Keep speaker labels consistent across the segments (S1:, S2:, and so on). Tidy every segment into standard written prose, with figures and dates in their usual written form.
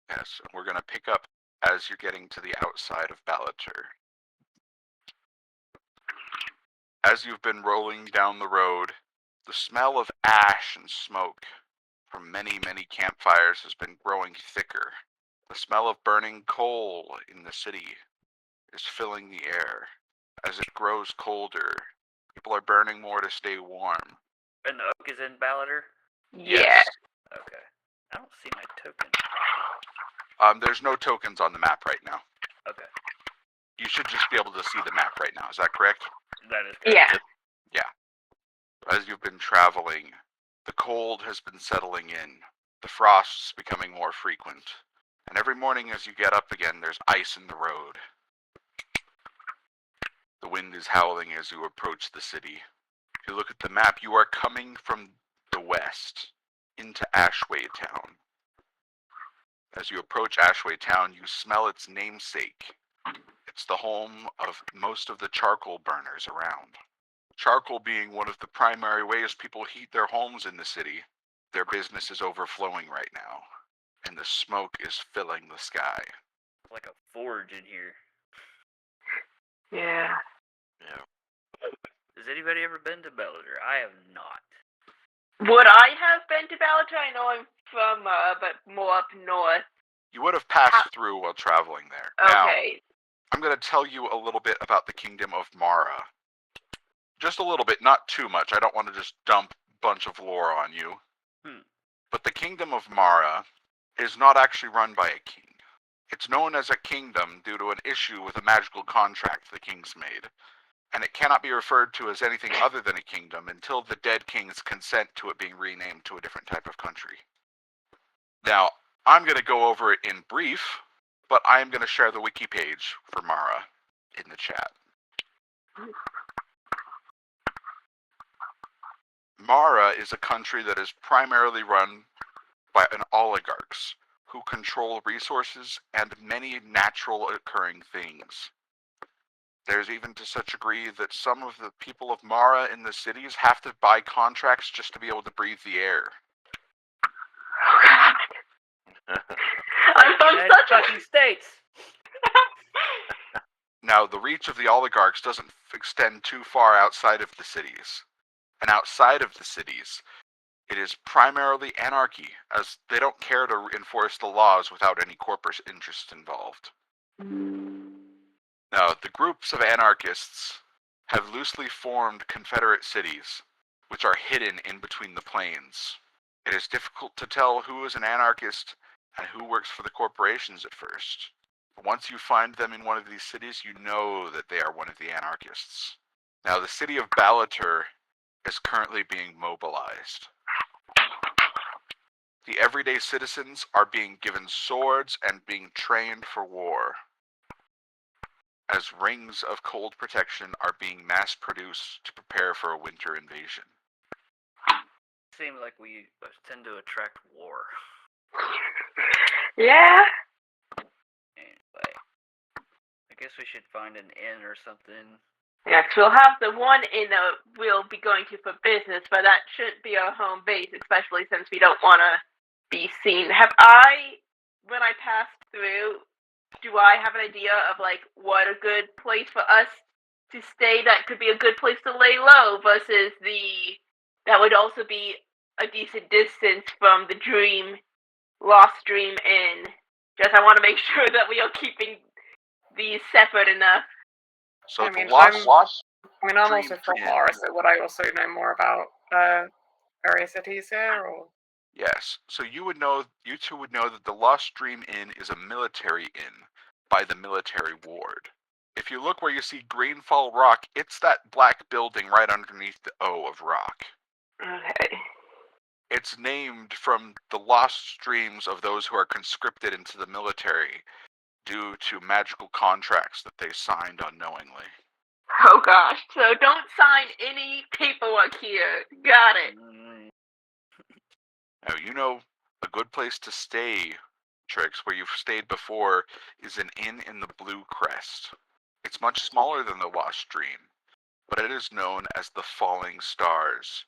S1: Yes, and we're going to pick up as you're getting to the outside of Ballater. As you've been rolling down the road, the smell of ash and smoke from many, many campfires has been growing thicker. The smell of burning coal in the city is filling the air. As it grows colder, people are burning more to stay warm.
S2: And the oak is in Ballater?
S3: Yeah.
S1: Yes.
S2: Okay. I don't see my token.
S1: There's no tokens on the map right now.
S2: Okay.
S1: You should just be able to see the map right now. Is that correct?
S2: That is correct.
S3: Yeah.
S1: As you've been traveling, the cold has been settling in. The frost's becoming more frequent. And every morning as you get up again, there's ice in the road. The wind is howling as you approach the city. If you look at the map, you are coming from the west into Ashway Town. As you approach Ashway Town, you smell its namesake. It's the home of most of the charcoal burners around. Charcoal being one of the primary ways people heat their homes in the city. Their business is overflowing right now, and the smoke is filling the sky.
S2: Like a forge in here.
S3: Yeah.
S2: Has anybody ever been to Ballater? I have not.
S3: Would I have been to Ballater? I know I'm from, but more up north.
S1: You would have passed through while traveling there.
S3: Okay.
S1: Now, I'm going to tell you a little bit about the Kingdom of Mara. Just a little bit, not too much. I don't want to just dump a bunch of lore on you. But the Kingdom of Mara is not actually run by a king. It's known as a kingdom due to an issue with a magical contract the kings made. And it cannot be referred to as anything other than a kingdom until the dead kings consent to it being renamed to a different type of country. Now, I'm going to go over it in brief, but I am going to share the wiki page for Mara in the chat. Mara is a country that is primarily run by an oligarchs who control resources and many natural occurring things. There's even to such a degree that some of the people of Mara in the cities have to buy contracts just to be able to breathe the air.
S3: Oh, God. I'm from
S2: United
S3: such
S2: fucking States.
S1: Now, the reach of the oligarchs doesn't extend too far outside of the cities. And outside of the cities, it is primarily anarchy, as they don't care to enforce the laws without any corporate interests involved. Now, the groups of anarchists have loosely formed confederate cities, which are hidden in between the plains. It is difficult to tell who is an anarchist and who works for the corporations at first. But once you find them in one of these cities, you know that they are one of the anarchists. Now, the city of Ballater is currently being mobilized. The everyday citizens are being given swords and being trained for war, as rings of cold protection are being mass-produced to prepare for a winter invasion.
S2: Seems like we tend to attract war.
S3: Yeah.
S2: Anyway, I guess we should find an inn or something.
S3: Yes, we'll have the one inn that we'll be going to for business, but that shouldn't be our home base, especially since we don't want to be seen. When I passed through, do I have an idea of, like, what a good place for us to stay that could be a good place to lay low versus that would also be a decent distance from the Lost Dream Inn? Just, I want to make sure that we are keeping these separate enough.
S1: So
S4: I mean,
S1: the Lost
S4: I'm
S1: Dream
S4: also from
S1: Inn.
S4: Mara, so would I also know more about various cities here, or?
S1: Yes, so you two would know that the Lost Dream Inn is a military inn by the military ward. If you look where you see Greenfall Rock, it's that black building right underneath the O of rock.
S3: Okay.
S1: It's named from the lost dreams of those who are conscripted into the military due to magical contracts that they signed unknowingly.
S3: Oh gosh, so don't sign any paperwork here. Got it.
S1: Now, you know, a good place to stay, Trix, where you've stayed before, is an inn in the Blue Crest. It's much smaller than the Lost Dream, but it is known as the Falling Stars.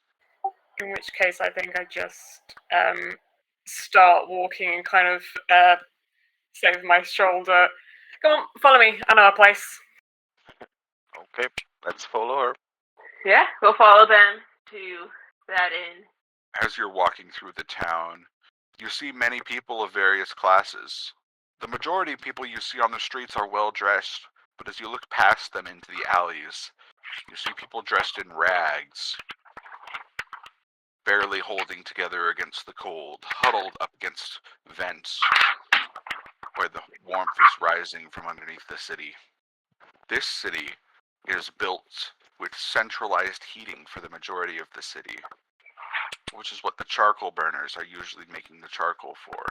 S4: In which case, I think I just start walking and kind of over my shoulder. Come on, follow me. I know a place.
S5: Okay, let's follow her.
S3: Yeah, we'll follow them to that inn.
S1: As you're walking through the town, you see many people of various classes. The majority of people you see on the streets are well dressed, but as you look past them into the alleys, you see people dressed in rags, barely holding together against the cold, huddled up against vents where the warmth is rising from underneath the city. This city is built with centralized heating for the majority of the city, which is what the charcoal burners are usually making the charcoal for.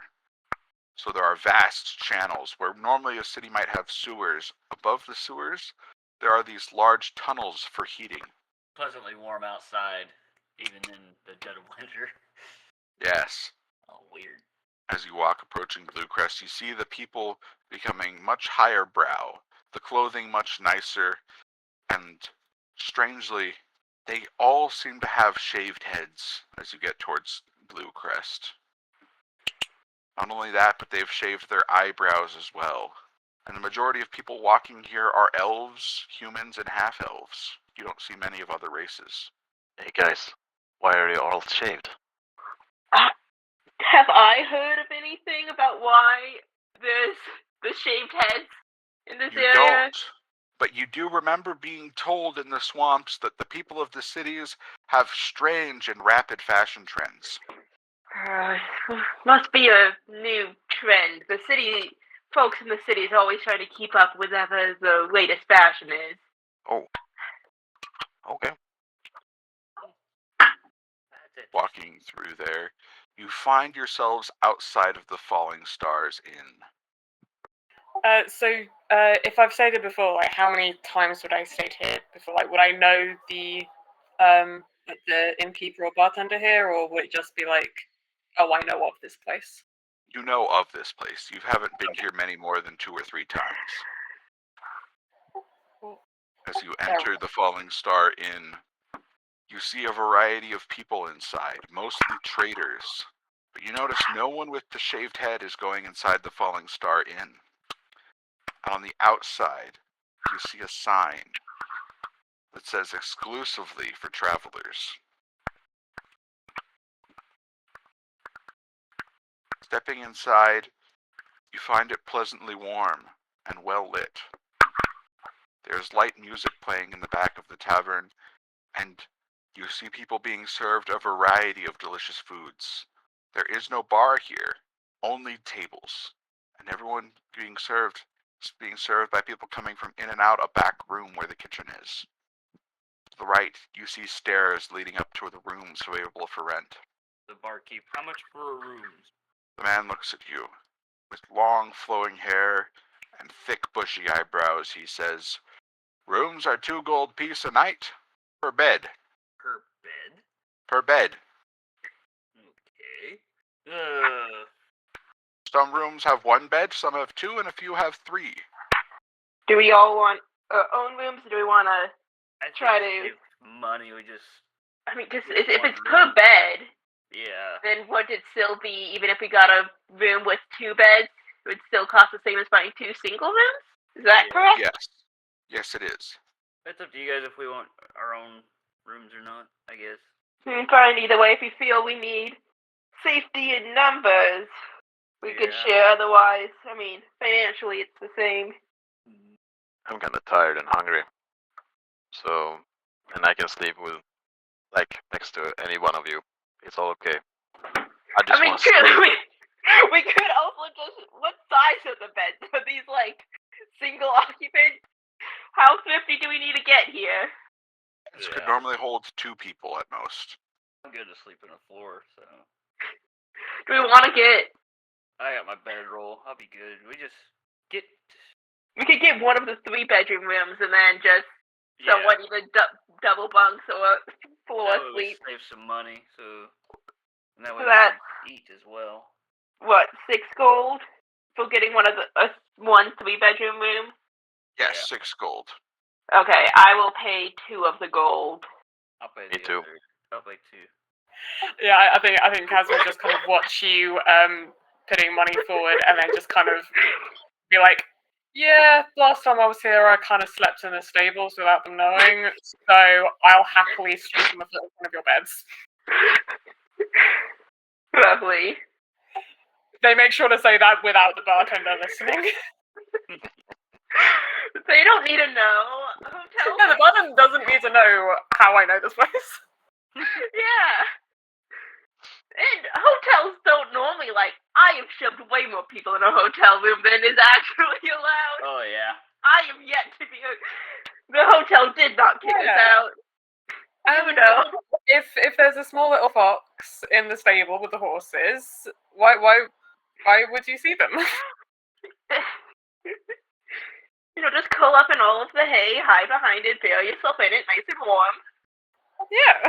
S1: So there are vast channels where normally a city might have sewers. Above the sewers, there are these large tunnels for heating.
S2: Pleasantly warm outside, even in the dead of winter.
S1: Yes.
S2: Oh, weird.
S1: As you walk approaching Blue Crest, you see the people becoming much higher brow, the clothing much nicer, and strangely, they all seem to have shaved heads as you get towards Blue Crest. Not only that, but they've shaved their eyebrows as well. And the majority of people walking here are elves, humans, and half-elves. You don't see many of other races.
S5: Hey guys, why are you all shaved?
S3: Have I heard of anything about why there's the shaved heads in this
S1: You
S3: area?
S1: don't. But you do remember being told in the swamps that the people of the cities have strange and rapid fashion trends.
S3: Must be a new trend. The city folks in the cities always try to keep up with whatever the latest fashion is.
S5: Oh. Okay.
S1: Walking through there, you find yourselves outside of the Falling Stars Inn.
S4: So if I've stayed here before, like, how many times would I stayed here before? Like, would I know the innkeeper or bartender here, or would it just be like, oh, I know of this place?
S1: You know of this place. You haven't been here many more than 2 or 3 times. As you enter the Falling Star Inn, you see a variety of people inside, mostly traders. But you notice no one with the shaved head is going inside the Falling Star Inn. And on the outside, you see a sign that says exclusively for travelers. Stepping inside, you find it pleasantly warm and well lit. There's light music playing in the back of the tavern, and you see people being served a variety of delicious foods. There is no bar here, only tables, and everyone being served is being served by people coming from in and out a back room where the kitchen is. To the right, you see stairs leading up to the rooms available for rent.
S2: The barkeep, how much for a room?
S1: The man looks at you. With long flowing hair and thick bushy eyebrows, he says, "Rooms are 2 gold piece a night, per bed."
S2: Per bed?
S1: Per bed.
S2: Okay.
S1: Some rooms have 1 bed, some have 2, and a few have 3.
S3: Do we all want our own rooms, or do we want to try to...
S2: save money, we just...
S3: I mean, because
S2: Just
S3: if
S2: one
S3: it's
S2: room.
S3: per bed,
S2: Yeah.
S3: then would it still be, even if we got a room with 2 beds, it would still cost the same as buying 2 single rooms? Is that
S2: Yeah.
S3: correct?
S1: Yes. Yes, it is.
S2: It's up to you guys if we want our own rooms or not, I guess.
S3: Fine, either way, if you feel we need safety in numbers, we could
S2: Yeah.
S3: share. Otherwise, I mean, financially it's the same.
S5: I'm kinda tired and hungry. So, and I can sleep with, like, next to any one of you. It's all okay. I just want to sleep.
S3: We could also just... What size are the beds? Are these, like, single occupants? How thrifty do we need to get here?
S1: This could normally hold 2 people at most.
S2: I'm good to sleep on the floor, so...
S3: Do we want to get...
S2: I got my bedroll. I'll be good. We just get...
S3: We could get one of the 3-bedroom rooms and then just someone either double bunks or floor
S2: That way we
S3: sleep.
S2: save some money, so... And that way
S3: So
S2: we
S3: that's...
S2: can eat as well.
S3: What, 6 gold for getting one of the 1 3-bedroom room?
S1: Yes,
S2: Yeah.
S1: 6 gold.
S3: Okay, I will pay 2 of the gold.
S2: I'll pay
S5: Me
S2: the
S5: too.
S2: other. I'll pay 2.
S4: Yeah, I think Kaz will just kind of watch you putting money forward and then just kind of be like, yeah, last time I was here, I kind of slept in the stables without them knowing, so I'll happily sleep on the foot of one of your beds.
S3: Lovely.
S4: They make sure to say that without the bartender listening.
S3: They don't need to know. Hotels.
S4: No, the bartender doesn't need to know how I know this place.
S3: Yeah. And hotels don't normally, like, I have shoved way more people in a hotel room than is actually allowed.
S2: Oh yeah.
S3: I am yet to be. The hotel did not kick us out. You know.
S4: If there's a small little fox in the stable with the horses, why would you see them?
S3: You know, just curl up in all of the hay, hide behind it, bury yourself in it, nice and warm.
S4: Yeah.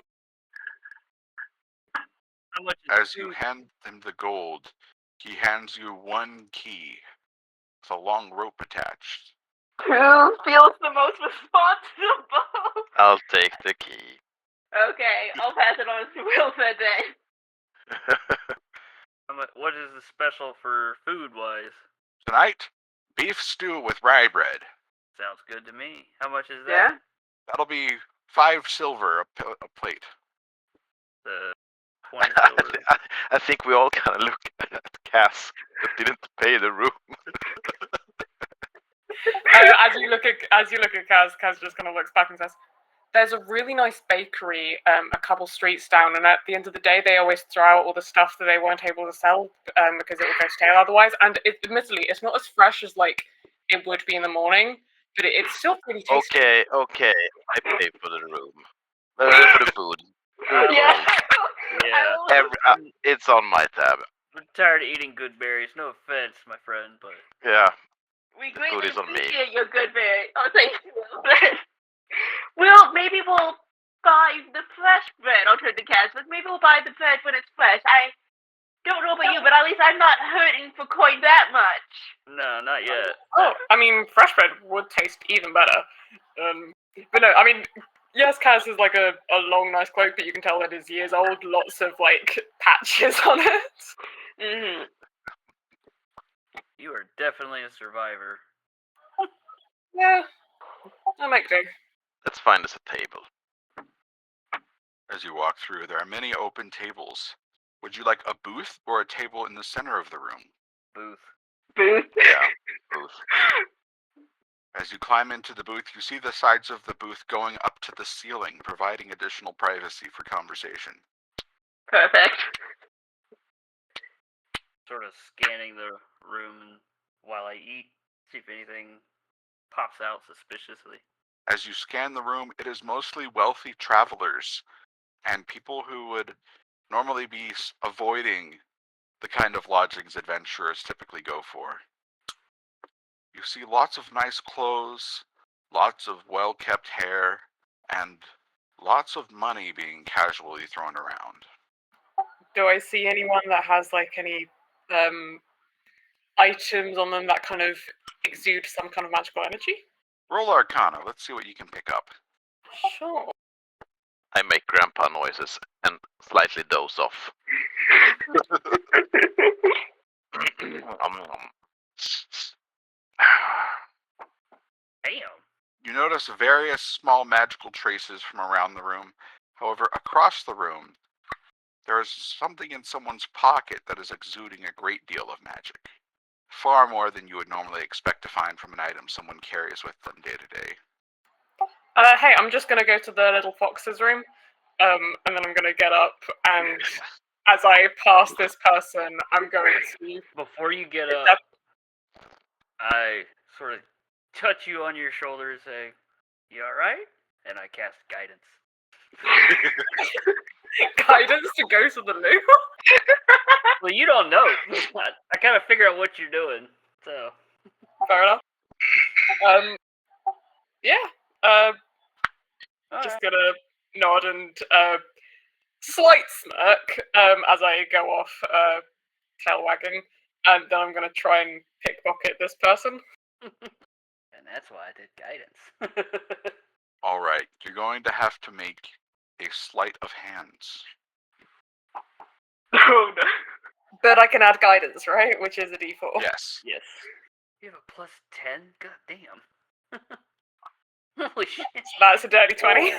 S2: How much is
S1: As you hand him the gold, he hands you one key with a long rope attached.
S3: Who feels the most responsible?
S5: I'll take the key.
S3: Okay, I'll pass it on to Wilfred then.
S2: what is the special for food-wise?
S1: Tonight, beef stew with rye bread.
S2: Sounds good to me. How much is
S3: Yeah?
S2: that?
S1: That'll be 5 silver a plate.
S2: 20 silver.
S5: I think we all kind of look at Cass that didn't pay the room.
S4: As you look at Kaz just kind of looks back and says, "There's a really nice bakery a couple streets down, and at the end of the day, they always throw out all the stuff that they weren't able to sell because it would go stale otherwise. And admittedly, it's not as fresh as like it would be in the morning, but it's still pretty tasty."
S5: Okay. I pay for the room. For the food.
S3: Yeah.
S2: Yeah.
S5: It's on my tab.
S2: I'm tired of eating good berries. No offense, my friend, but
S5: Yeah.
S3: We
S5: The food
S3: greatly
S5: is on me.
S3: appreciate your good berry. Oh, thank you, Wilfred. Well, maybe we'll buy the fresh bread. I'll turn to Cass, but maybe we'll buy the bread when it's fresh. I don't know about you, but at least I'm not hurting for quite that much.
S2: no, not yet.
S4: Oh, I mean, fresh bread would taste even better. But no, I mean, yes, Kaz is like a long, nice cloak, but you can tell that is years old. Lots of like patches on it.
S3: Mm-hmm.
S2: You are definitely a survivor.
S4: Yeah, I make do.
S5: Let's find us a table.
S1: As you walk through, there are many open tables. Would you like a booth or a table in the center of the room?
S2: Booth.
S3: Booth.
S5: Yeah, booth.
S1: As you climb into the booth, you see the sides of the booth going up to the ceiling, providing additional privacy for conversation.
S3: Perfect.
S2: Sort of scanning the room while I eat, see if anything pops out suspiciously.
S1: As you scan the room, it is mostly wealthy travelers and people who would normally be avoiding the kind of lodgings adventurers typically go for. You see lots of nice clothes, lots of well-kept hair, and lots of money being casually thrown around.
S4: Do I see anyone that has like any items on them that kind of exude some kind of magical energy?
S1: Roll Arcana. Let's see what you can pick up.
S4: Sure.
S5: I make grandpa noises and slightly doze off.
S2: Damn.
S1: You notice various small magical traces from around the room. However, across the room, there is something in someone's pocket that is exuding a great deal of magic. Far more than you would normally expect to find from an item someone carries with them day to day.
S4: Hey, I'm just gonna go to the little fox's room, and then I'm gonna get up, and as I pass this person, I'm going to...
S2: Before you get up, I sort of touch you on your shoulder and say, "You alright?" And I cast guidance.
S4: Guidance to go to the loo?
S2: Well, you don't know. I kind of figure out what you're doing, so.
S4: Fair enough. Yeah. Just gonna nod and slight smirk as I go off tail wagging, and then I'm gonna try and pickpocket this person.
S2: And that's why I did guidance.
S1: Alright, you're going to have to make a sleight of hands.
S3: Oh no.
S4: But I can add guidance, right? Which is a D4.
S1: Yes.
S2: Yes. You have a plus 10? God damn. Holy shit.
S4: So that's a dirty 20.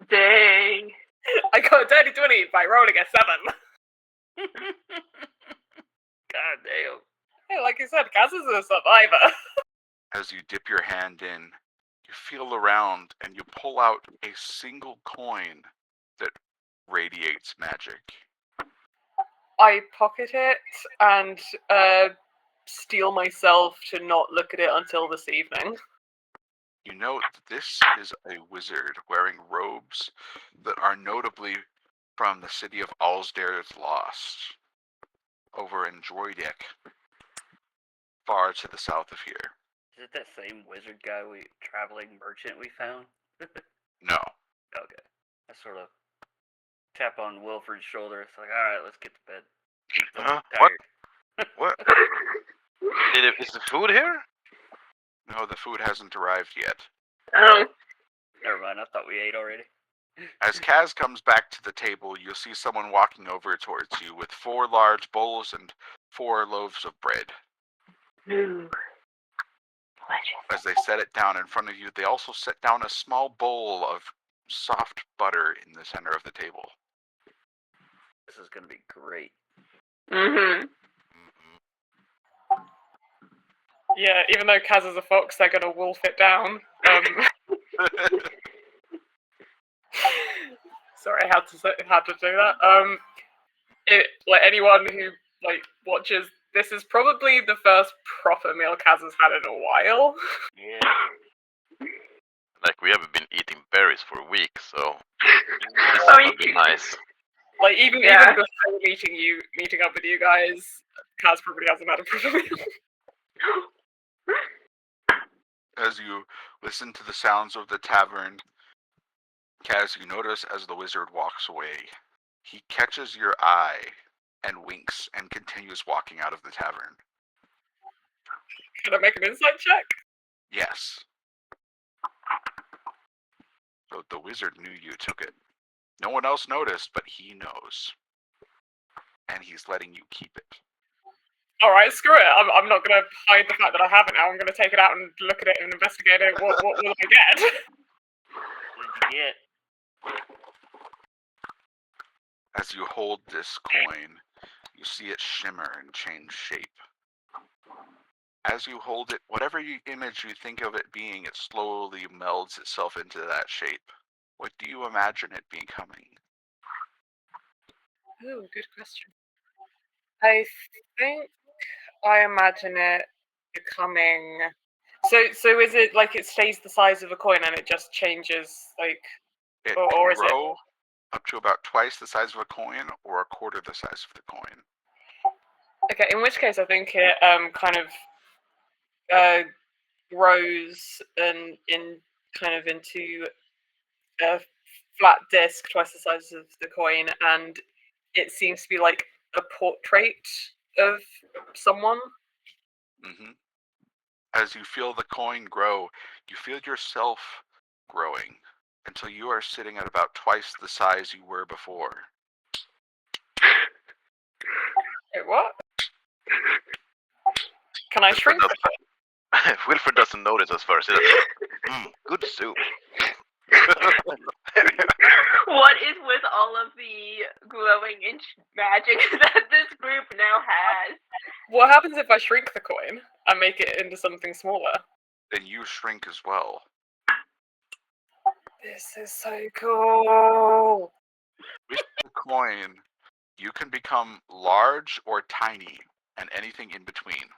S3: Dang.
S4: I got a dirty 20 by rolling a 7.
S2: God damn.
S4: Hey, like you said, Kaz is a survivor.
S1: As you dip your hand in, you feel around and you pull out a single coin that radiates magic.
S4: I pocket it and steel myself to not look at it until this evening.
S1: You note that this is a wizard wearing robes that are notably from the city of Allsdale's Lost, over in Droidek, far to the south of here.
S2: Is it that same wizard guy traveling merchant we found?
S1: No.
S2: Okay. I sort of tap on Wilfred's shoulder. It's like, alright, let's get to bed. I'm
S5: What?
S2: tired.
S5: What? Is the food here?
S1: No, the food hasn't arrived yet.
S3: Oh.
S2: Never mind, I thought we ate already.
S1: As Kaz comes back to the table, you'll see someone walking over towards you with 4 large bowls and 4 loaves of bread.
S3: Ooh.
S1: As they set it down in front of you, they also set down a small bowl of soft butter in the center of the table.
S2: This is gonna be great.
S3: Mm-hmm.
S4: Yeah, even though Kaz is a fox, they're gonna wolf it down. Sorry, I had to do that. Like anyone who watches, this is probably the first proper meal Kaz has had in a while.
S2: Yeah.
S5: Like, we haven't been eating berries for a week, so this would be nice.
S4: Like even before meeting up with you guys, Kaz probably hasn't had a proper meal.
S1: As you listen to the sounds of the tavern, Kaz, you notice as the wizard walks away, he catches your eye and winks and continues walking out of the tavern.
S4: Can I make an insight check?
S1: Yes. So the wizard knew you took it. No one else noticed, but he knows. And he's letting you keep it.
S4: Alright, screw it. I'm not going to hide the fact that I have it now. I'm going to take it out and look at it and investigate it. What will I get?
S2: What did you get?
S1: As you hold this coin, you see it shimmer and change shape. As you hold it, whatever image you think of it being, it slowly melds itself into that shape. What do you imagine it becoming?
S4: Oh, good question. I think I imagine it becoming... So is it like it stays the size of a coin and it just changes, like...
S1: It
S4: or
S1: can
S4: is it...
S1: grow up to about twice the size of a coin or a quarter the size of the coin.
S4: Okay, in which case I think it kind of grows and into a flat disc twice the size of the coin, and it seems to be like a portrait of someone.
S1: Mm-hmm. As you feel the coin grow, you feel yourself growing until you are sitting at about twice the size you were before.
S4: Wait, what? Can I shrink?
S5: Wilfred doesn't notice us first. Good soup.
S3: What is with all of the glowing inch magic that this group now has?
S4: What happens if I shrink the coin and make it into something smaller?
S1: Then you shrink as well.
S4: This is so cool.
S1: With the coin, you can become large or tiny, and anything in between.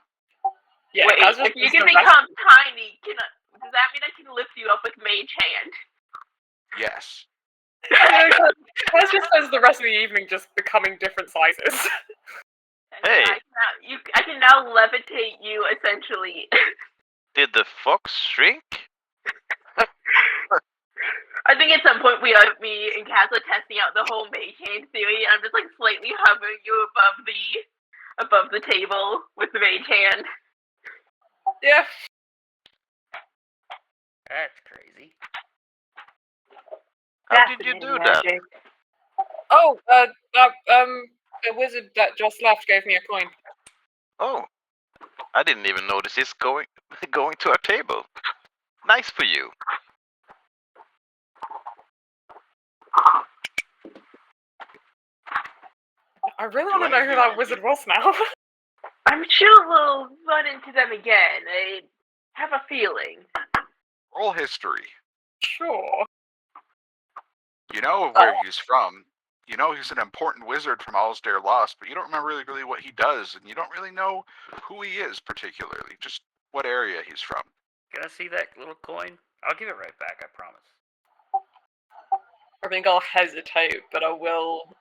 S4: Yeah,
S3: wait, if you can become tiny, does that mean I can lift you up with mage hand?
S1: Yes.
S4: Let's just spend the rest of the evening just becoming different sizes.
S5: Hey!
S3: I can now levitate you, essentially.
S5: Did the fox shrink?
S3: I think at some point me and Kaz are testing out the whole mage hand theory, and I'm just like slightly hovering you above the table with the mage hand.
S4: Yeah.
S2: That's crazy.
S5: How did you do that?
S4: Oh, The wizard that just left gave me a coin.
S5: Oh, I didn't even notice it's going to our table. Nice for you.
S4: I really
S1: Do
S4: want to know
S1: any
S4: who
S1: of
S4: that
S1: you-
S4: wizard was now.
S3: I'm sure we'll run into them again. I have a feeling.
S1: Roll history.
S4: Sure.
S1: You know where he's from. You know he's an important wizard from Alsdare Lost, but you don't remember really what he does, and you don't really know who he is particularly. Just what area he's from.
S2: Can I see that little coin? I'll give it right back, I promise.
S4: I think I'll hesitate, but I will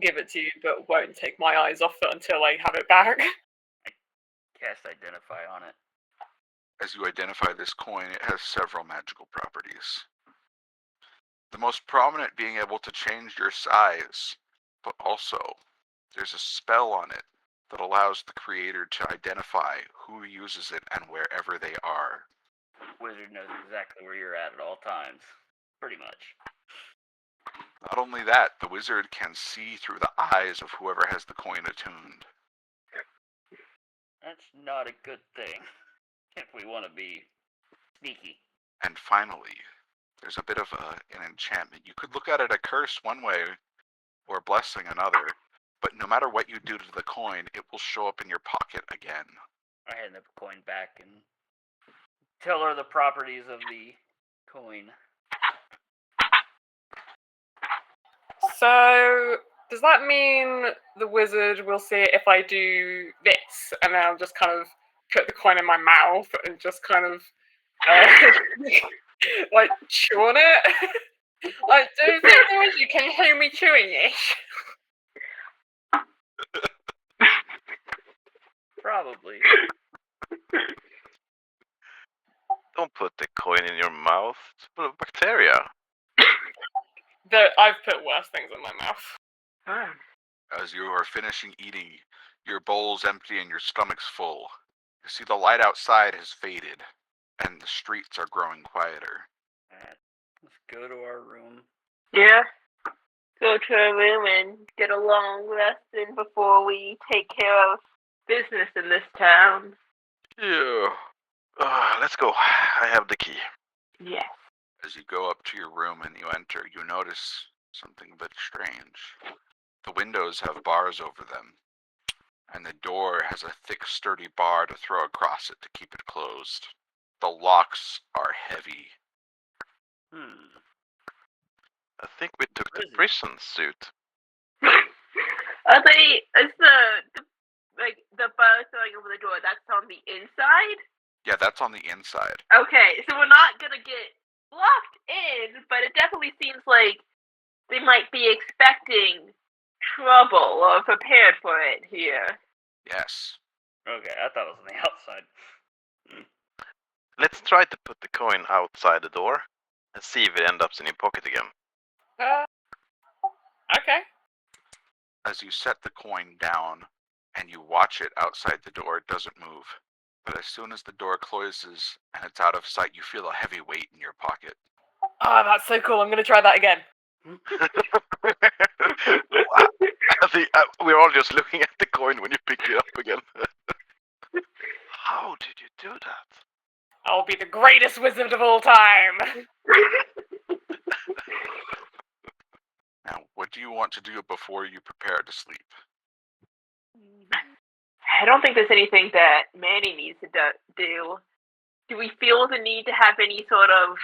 S4: give it to you, but won't take my eyes off it until I have it back.
S2: Cast Identify on it.
S1: As you identify this coin, it has several magical properties. The most prominent being able to change your size, but also there's a spell on it that allows the creator to identify who uses it and wherever they are.
S2: Wizard knows exactly where you're at all times. Pretty much.
S1: Not only that, the wizard can see through the eyes of whoever has the coin attuned.
S2: That's not a good thing. If we want to be sneaky.
S1: And finally, there's a bit of an enchantment. You could look at it a curse one way or a blessing another, but no matter what you do to the coin, it will show up in your pocket again.
S2: I hand the coin back and tell her the properties of the coin.
S4: So, does that mean the wizard will see it if I do this, and then I'll just kind of put the coin in my mouth and just kind of, like, chew on it? Like, do you think the wizard can hear me chewing this?
S2: Probably.
S5: Don't put the coin in your mouth. It's full of bacteria.
S4: I've put worse things in my mouth.
S1: As you are finishing eating, your bowl's empty and your stomach's full. You see the light outside has faded, and the streets are growing quieter.
S2: Let's go to our room.
S3: Yeah. Go to our room and get a long rest in before we take care of business in this town.
S5: Yeah. Let's go. I have the key.
S3: Yes.
S1: As you go up to your room and you enter, you notice something a bit strange. The windows have bars over them, and the door has a thick, sturdy bar to throw across it to keep it closed. The locks are heavy.
S5: I think we took the prison suit.
S3: Are they? Is the bar throwing over the door? That's on the inside.
S1: Yeah, that's on the inside.
S3: Okay, so we're not gonna get locked in, but it definitely seems like they might be expecting trouble or prepared for it here.
S1: Yes.
S2: Okay, I thought it was on the outside.
S5: Let's try to put the coin outside the door and see if it ends up in your pocket again.
S4: Okay.
S1: As you set the coin down and you watch it outside the door, it doesn't move. But as soon as the door closes and it's out of sight, you feel a heavy weight in your pocket.
S4: Oh, that's so cool. I'm going to try that again.
S5: I think we're all just looking at the coin when you pick it up again. How did you do that?
S4: I'll be the greatest wizard of all time.
S1: Now, what do you want to do before you prepare to sleep?
S3: I don't think there's anything that Manny needs to do. Do we feel the need to have any sort of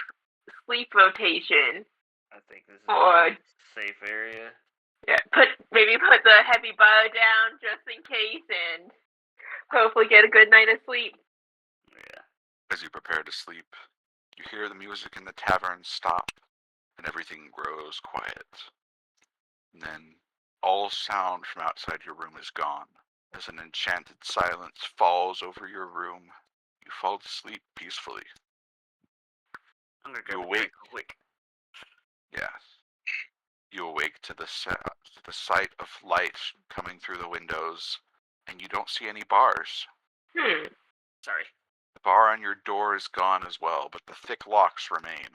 S3: sleep rotation?
S2: I think this is a safe area.
S3: Yeah, maybe put the heavy bar down just in case, and hopefully get a good night of sleep.
S2: Yeah.
S1: As you prepare to sleep, you hear the music in the tavern stop, and everything grows quiet. And then all sound from outside your room is gone. As an enchanted silence falls over your room, you fall to sleep peacefully.
S2: I'm gonna
S1: You
S2: go
S1: awake.
S2: quick.
S1: Yes. You awake to the sight of light coming through the windows, and you don't see any bars.
S2: Sorry.
S1: The bar on your door is gone as well, but the thick locks remain.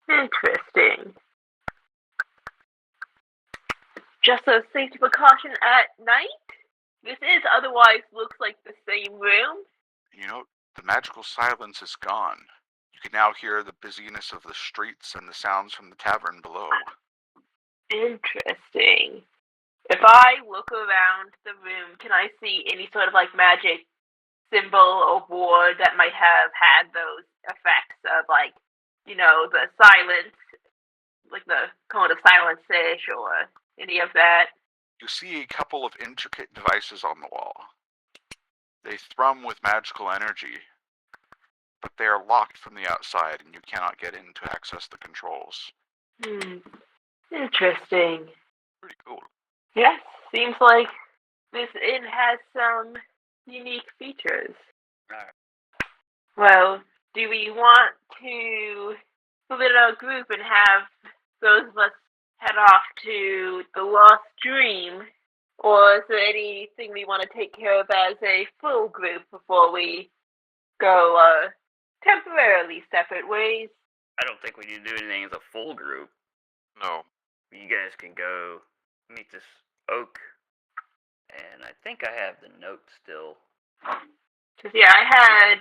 S3: Interesting. just a safety precaution at night? This is otherwise looks like the same room.
S1: You know, the magical silence is gone. You can now hear the busyness of the streets and the sounds from the tavern below.
S3: Interesting. If I look around the room, can I see any sort of like magic symbol or ward that might have had those effects of like, you know, the silence, like the cone of silence-ish or any of that?
S1: You see a couple of intricate devices on the wall. They thrum with magical energy, but they are locked from the outside and you cannot get in to access the controls.
S3: Interesting.
S5: Pretty cool.
S3: Yes, seems like this inn has some unique features.
S2: Alright.
S3: Well, do we want to split our group and have those of us head off to the Lost Dream? Or is there anything we want to take care of as a full group before we go temporarily separate ways?
S2: I don't think we need to do anything as a full group.
S5: No.
S2: You guys can go meet this oak. And I think I have the note still.
S3: Because, yeah, I had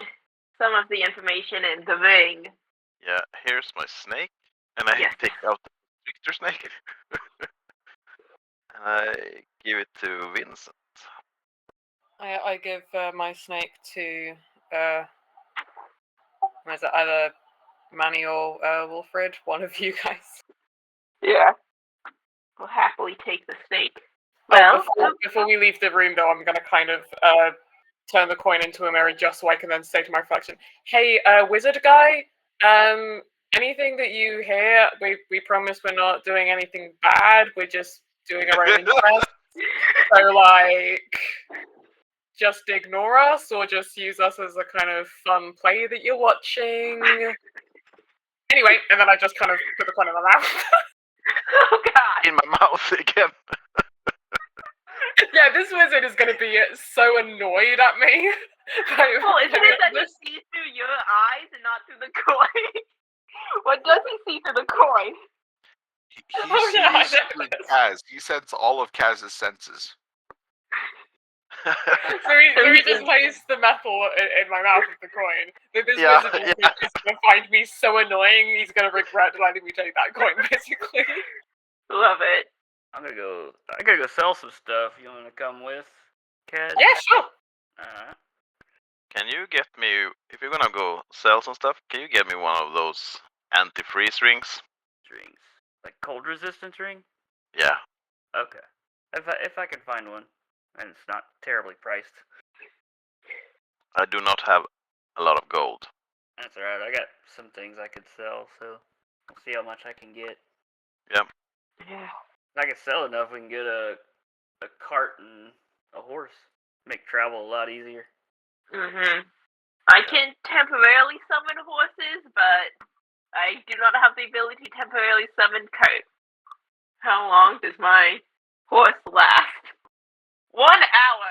S3: some of the information in the ring.
S5: Yeah, here's my snake. And I
S3: Yes.
S5: take out the Victor snake. And I give it to Vincent.
S4: I give my snake to is it either Manny or Wilfred, one of you guys.
S3: Yeah. We'll happily take the snake.
S4: Well,
S3: Well,
S4: before we leave the room, though, I'm going to kind of turn the coin into a mirror just so I can then say to my reflection, "Hey, wizard guy, anything that you hear, we promise we're not doing anything bad. We're just doing our own interest. So, like, just ignore us or just use us as a kind of fun play that you're watching." Anyway, and then I just kind of put the coin in my mouth.
S3: oh god.
S5: In my mouth again.
S4: Yeah, this wizard is going to be so annoyed at me.
S3: Well, isn't it that he sees through your eyes and not through the coin? What does he see through the coin?
S1: He
S4: Oh, yeah, I
S1: sees
S4: know
S1: through
S4: this.
S1: Kaz. He senses all of Kaz's senses.
S4: So he just placed the metal in my mouth with the coin. This
S5: Yeah,
S4: wizard is
S5: yeah.
S4: going to find me so annoying, he's going to regret letting me take that coin, basically.
S3: Love it.
S2: I gotta go sell some stuff. You wanna come with, Cat?
S4: Yeah, sure.
S2: Alright.
S5: Can you get me, if you're gonna go sell some stuff, can you get me one of those anti-freeze rings?
S2: Rings. Like cold resistance ring?
S5: Yeah.
S2: Okay. If I can find one. And it's not terribly priced.
S5: I do not have a lot of gold.
S2: That's alright. I got some things I could sell, so we'll see how much I can get.
S5: Yep.
S3: Yeah.
S2: If I can sell enough, we can get a cart and a horse. Make travel a lot easier.
S3: I can temporarily summon horses, but I do not have the ability to temporarily summon carts. How long does my horse last? 1 hour.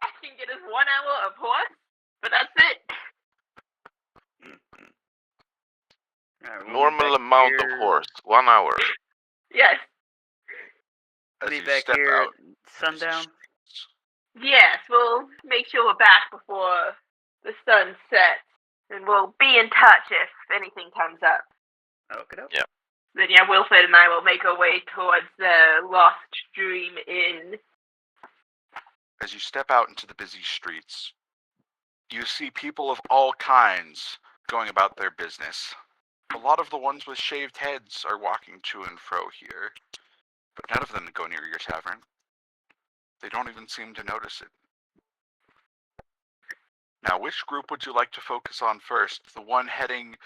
S3: I can get us 1 hour of horse, but that's it.
S2: Alright, we'll be
S5: Normal
S2: back
S5: amount
S2: here.
S5: of horse, 1 hour.
S3: Yes.
S1: As
S2: Be
S1: you
S2: back
S1: step
S2: here
S1: out,
S2: at sundown.
S3: Yes, we'll make sure we're back before the sun sets, and we'll be in touch if anything comes up.
S2: Okay.
S5: Yeah.
S3: Then, yeah, Wilfred and I will make our way towards the Lost Dream Inn.
S1: as you step out into the busy streets, you see people of all kinds going about their business. A lot of the ones with shaved heads are walking to and fro here, but none of them go near your tavern. They don't even seem to notice it. Now, which group would you like to focus on first? The one heading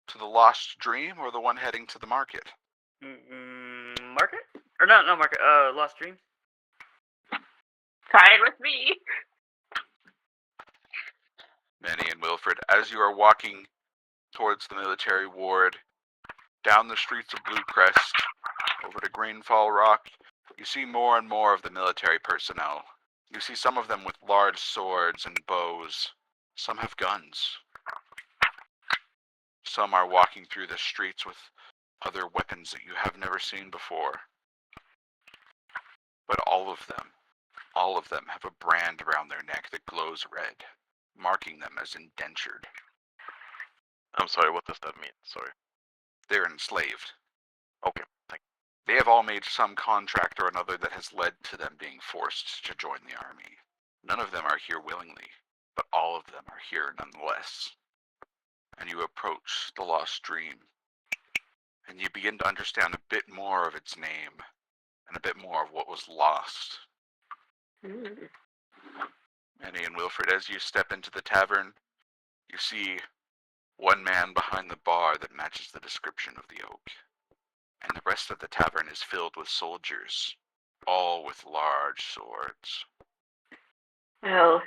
S1: to the Lost Dream or the one heading to the market?
S2: Market? Or not market, Lost Dream?
S3: Fine with me.
S1: Manny and Wilfred, as you are walking towards the military ward, down the streets of Blue Crest, over to Greenfall Rock, you see more and more of the military personnel. You see some of them with large swords and bows. Some have guns. Some are walking through the streets with other weapons that you have never seen before. But all of them have a brand around their neck that glows red, marking them as indentured.
S5: I'm sorry, what does that mean? Sorry.
S1: They're enslaved.
S5: Okay, thank
S1: They have all made some contract or another that has led to them being forced to join the army. None of them are here willingly, but all of them are here nonetheless. And you approach the lost dream, and you begin to understand a bit more of its name, and a bit more of what was lost. Manny and Wilfred, as you step into the tavern, you see one man behind the bar that matches the description of the oak. And the rest of the tavern is filled with soldiers, all with large swords.
S3: Well,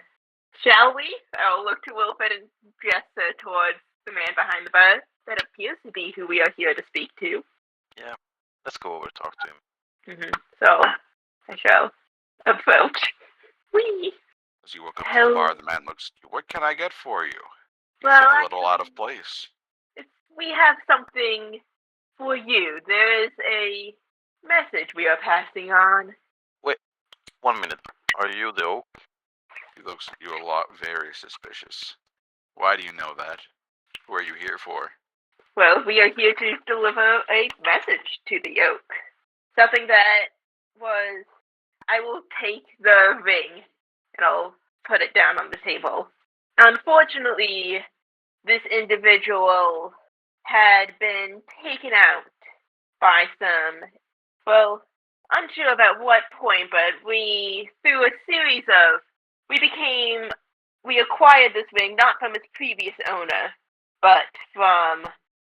S3: shall we? I'll look to Wilfred and gesture towards the man behind the bar. That appears to be who we are here to speak to.
S5: Yeah, let's go over and talk to him.
S3: So, I shall approach. Whee!
S1: As you walk up to the bar, the man looks at you. What can I get for you? You
S3: Well,
S1: seem a little out of place.
S3: We have something for you. There is a message we are passing on.
S5: Wait, 1 minute. Are you the oak?
S1: He looks at you a lot, very suspicious. Why do you know that? Who are you here for?
S3: Well, we are here to deliver a message to the oak. Something that was... I will take the ring, and I'll put it down on the table. Unfortunately, this individual had been taken out by some, well, unsure about what point, but we acquired this ring not from its previous owner, but from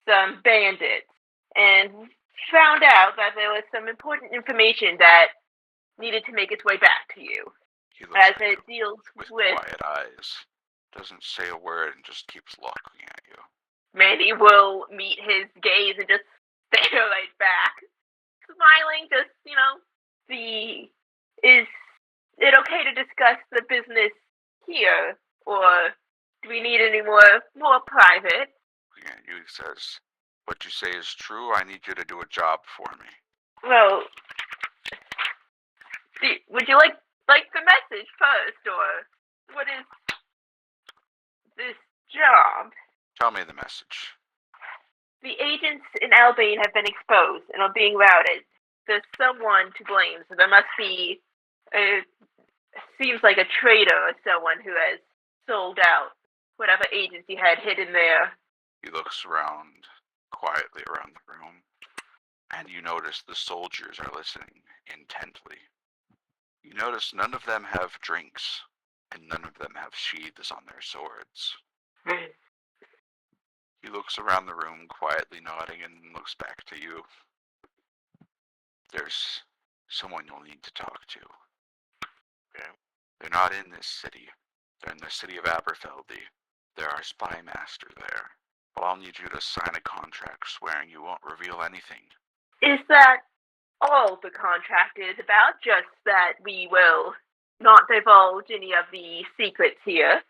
S3: some bandits, and found out that there was some important information that needed to make its way back to you.
S1: He looks
S3: As
S1: at
S3: it
S1: you
S3: deals
S1: with
S3: with
S1: quiet eyes. Doesn't say a word and just keeps looking at you.
S3: Manny will meet his gaze and just stare right back. Smiling, just, is it okay to discuss the business here? Or do we need any more private?
S1: Looking at you, he says, what you say is true. I need you to do a job for me.
S3: Well, would you like the message first, or what is this job?
S1: Tell me the message.
S3: The agents in Albane have been exposed and are being routed. There's someone to blame, so there must be, seems like a traitor or someone who has sold out whatever agency had hidden there.
S1: He looks around, quietly around the room, and you notice the soldiers are listening intently. You notice none of them have drinks, and none of them have sheaths on their swords. He looks around the room, quietly nodding, and looks back to you. There's someone you'll need to talk to.
S5: Okay.
S1: They're not in this city. They're in the city of Aberfeldy. There are spymaster there. But I'll need you to sign a contract swearing you won't reveal anything.
S3: Is that all the contract is about? Just that we will not divulge any of the secrets here?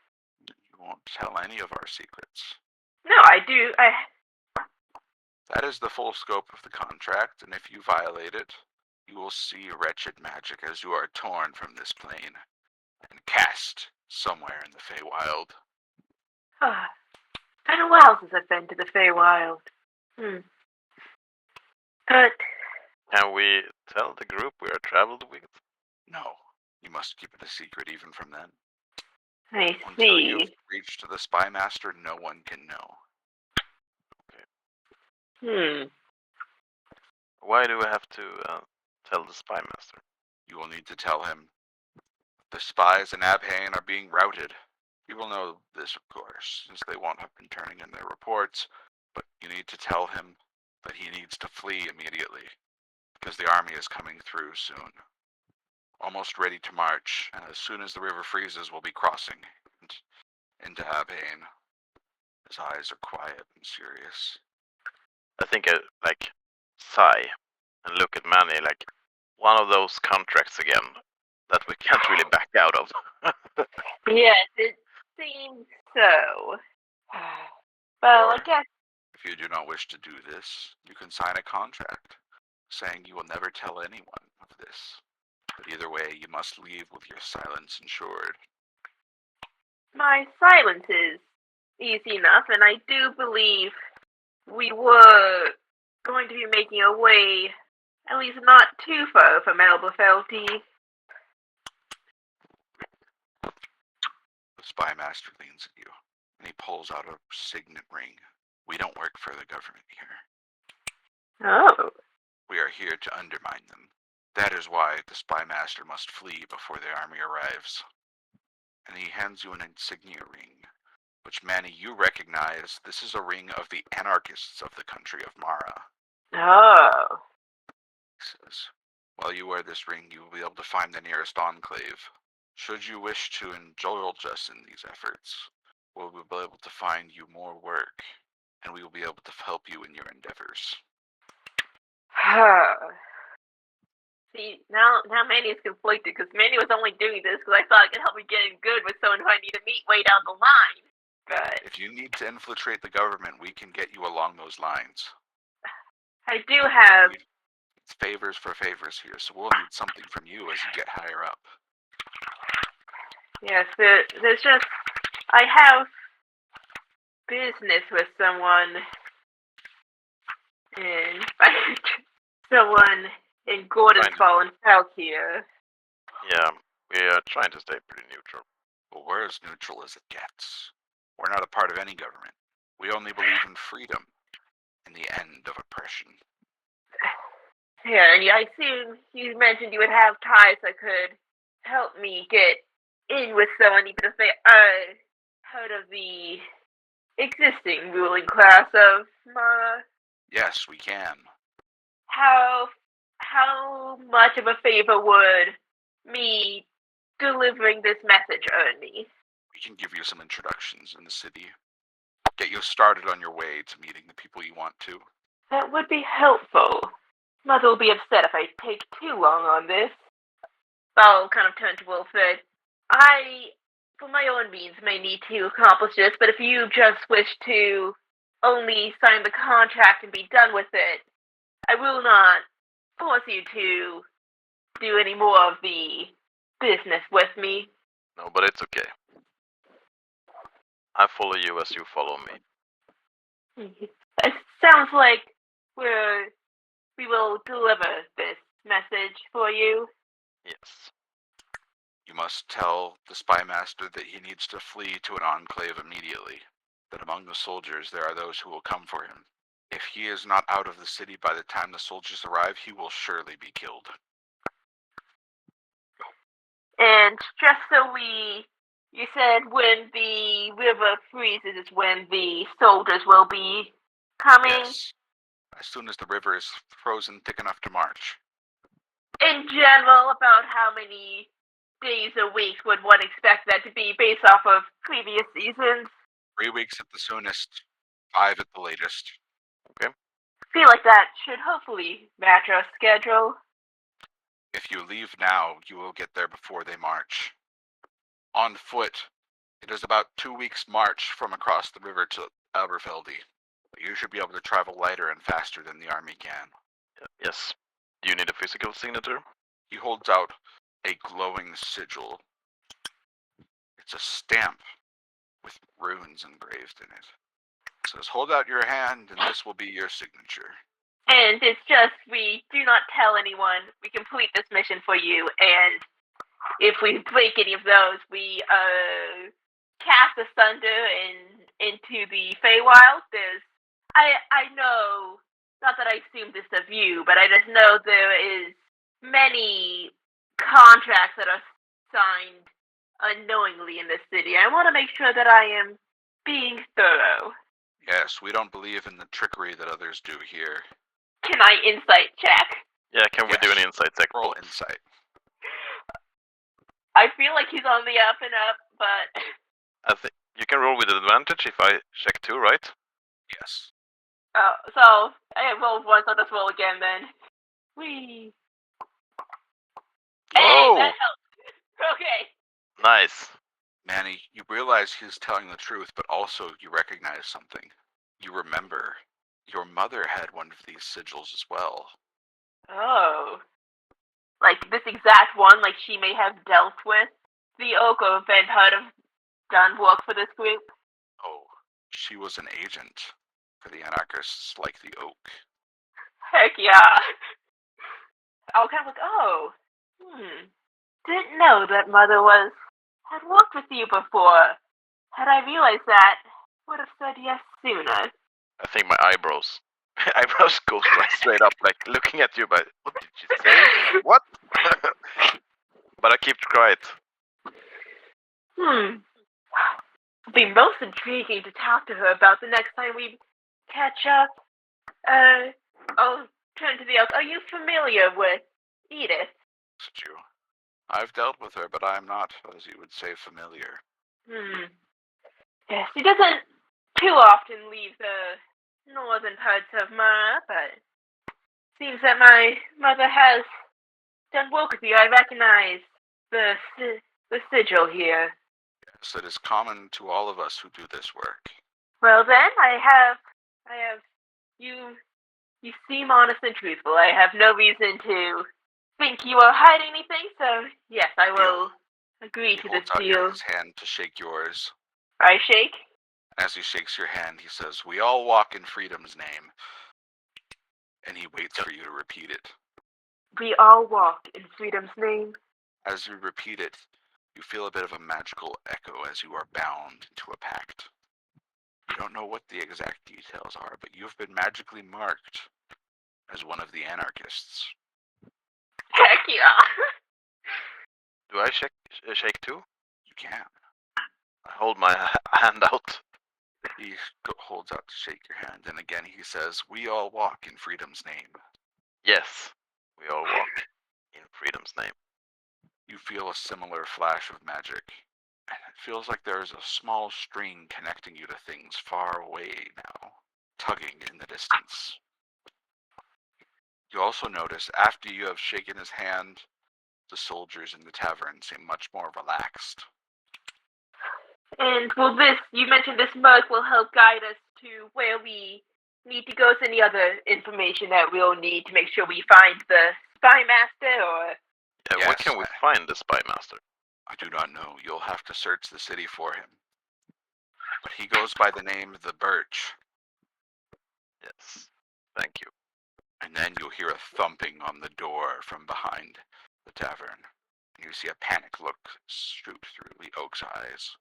S1: You won't tell any of our secrets.
S3: No, I do.
S1: That is the full scope of the contract, and if you violate it, you will see wretched magic as you are torn from this plane and cast somewhere in the Feywild.
S3: Been a while since I've been to the Feywild. But
S1: Can we tell the group we are traveled with? No. You must keep it a secret even from them.
S3: I
S1: Until
S3: see.
S1: you've reached the spymaster, no one can know.
S5: Why do we have to tell the spymaster?
S1: You will need to tell him the spies in Abhain are being routed. He will know this, of course, since they won't have been turning in their reports, but you need to tell him that he needs to flee immediately, because the army is coming through soon. Almost ready to march, and as soon as the river freezes, we'll be crossing into Abhain. His eyes are quiet and serious.
S5: I think I sigh and look at Manny like one of those contracts again that we can't really back out of.
S3: Yes, it seems so. Well, I guess.
S1: If you do not wish to do this, you can sign a contract saying you will never tell anyone of this. But either way, you must leave with your silence ensured.
S3: My silence is easy enough, and I do believe we were going to be making our way, at least not too far from Albafelty.
S1: The spymaster leans at you, and he pulls out a signet ring. We don't work for the government here.
S3: Oh.
S1: We are here to undermine them. That is why the spymaster must flee before the army arrives. And he hands you an insignia ring, which, Manny, you recognize. This is a ring of the anarchists of the country of Mara.
S3: Oh.
S1: He says, while you wear this ring, you will be able to find the nearest enclave. Should you wish to indulge us in these efforts, we will be able to find you more work, and we will be able to help you in your endeavors.
S3: See, now Manny is conflicted, because Manny was only doing this because I thought it could help me getting good with someone who I need to meet way down the line. But
S1: if you need to infiltrate the government, we can get you along those lines.
S3: I do have...
S1: It's favors for favors here, so we'll need something from you as you get higher up.
S3: Yes, there's just... I have business with someone in... someone in Gordon's Fallen South here.
S5: Yeah, we are trying to stay pretty neutral.
S1: Well, we're as neutral as it gets. We're not a part of any government. We only believe in freedom and the end of oppression.
S3: Yeah, and I assume you mentioned you would have ties that could help me get in with someone, even if they are part of the existing ruling class of Mara.
S1: Yes, we can.
S3: How much of a favor would me delivering this message earn me?
S1: We can give you some introductions in the city. Get you started on your way to meeting the people you want to.
S3: That would be helpful. Mother will be upset if I take too long on this. I'll kind of turn to Wilfred. I, for my own means, may need to accomplish this, but if you just wish to only sign the contract and be done with it, I will not force you to do any more of the business with me.
S5: No, but it's okay. I follow you as you follow me.
S3: It sounds like we will deliver this message for you.
S5: Yes.
S1: You must tell the spymaster that he needs to flee to an enclave immediately. That among the soldiers there are those who will come for him. If he is not out of the city by the time the soldiers arrive, he will surely be killed.
S3: And just so you said when the river freezes is when the soldiers will be coming?
S1: Yes. As soon as the river is frozen thick enough to march.
S3: In general, about how many days a week would one expect that to be based off of previous seasons?
S1: 3 weeks at the soonest, 5 at the latest.
S5: Okay.
S3: I feel like that should hopefully match our schedule.
S1: If you leave now, you will get there before they march. On foot, it is about 2 weeks' march from across the river to Alberfeldy. But you should be able to travel lighter and faster than the army can.
S5: Yes. Do you need a physical signature?
S1: He holds out a glowing sigil. It's a stamp with runes engraved in it. It says, hold out your hand and this will be your signature.
S3: And it's just, we do not tell anyone. We complete this mission for you, and if we break any of those, we cast asunder into the Feywild. I know, not that I assume this of you, but I just know there is many contracts that are signed unknowingly in this city. I want to make sure that I am being thorough.
S1: Yes, we don't believe in the trickery that others do here.
S3: Can I insight check?
S5: Yeah, can we do an insight check?
S1: Roll insight.
S3: I feel like he's on the up and up, but...
S5: I think you can roll with advantage if I check too, right?
S1: Yes.
S3: So, I rolled once, I'll just roll again then. Whee! Hey,
S5: Oh!
S3: that helped. Okay.
S5: Nice.
S1: Manny, you realize he's telling the truth, but also you recognize something. You remember, your mother had one of these sigils as well.
S3: Oh. like this exact one, like she may have dealt with the Oak or been part of done work for this group?
S1: Oh, she was an agent for the anarchists like the Oak.
S3: Heck yeah. I was kind of like, oh, didn't know that Mother had worked with you before. Had I realized that, would have said yes sooner.
S5: I think my eyebrows go straight up, like looking at you. But what did you say? What? But I keep quiet.
S3: It'll be most intriguing to talk to her about the next time we catch up. I'll turn to the elk. Are you familiar with Edith?
S1: It's you. I've dealt with her, but I'm not, as you would say, familiar.
S3: Yes, she doesn't too often leave the northern parts of Mara, but seems that my mother has done work with you. I recognize the sigil here.
S1: Yes, it is common to all of us who do this work.
S3: Well then, I have you seem honest and truthful. I have no reason to think you are hiding anything, so yes, I will agree to this
S1: He holds
S3: deal.
S1: out his hand to shake yours.
S3: I shake.
S1: As he shakes your hand, he says, "We all walk in freedom's name." And he waits for you to repeat it.
S3: We all walk in freedom's name.
S1: As you repeat it, you feel a bit of a magical echo as you are bound into a pact. You don't know what the exact details are, but you've been magically marked as one of the anarchists.
S3: Heck yeah!
S5: Do I shake too?
S1: You can.
S5: I hold my hand out.
S1: He holds out to shake your hand, and again he says, "We all walk in freedom's name."
S5: Yes, we all walk in freedom's name.
S1: You feel a similar flash of magic, and it feels like there is a small string connecting you to things far away now, tugging in the distance. You also notice, after you have shaken his hand, the soldiers in the tavern seem much more relaxed.
S3: And will you mentioned this mark will help guide us to where we need to go. Is any other information that we'll need to make sure we find the spymaster, or?
S5: Yeah,
S1: Yes,
S5: where can we find the spymaster?
S1: I do not know. You'll have to search the city for him. But he goes by the name of the Birch.
S5: Yes, thank you.
S1: And then you'll hear a thumping on the door from behind the tavern. And you see a panic look shoot through the Oak's eyes.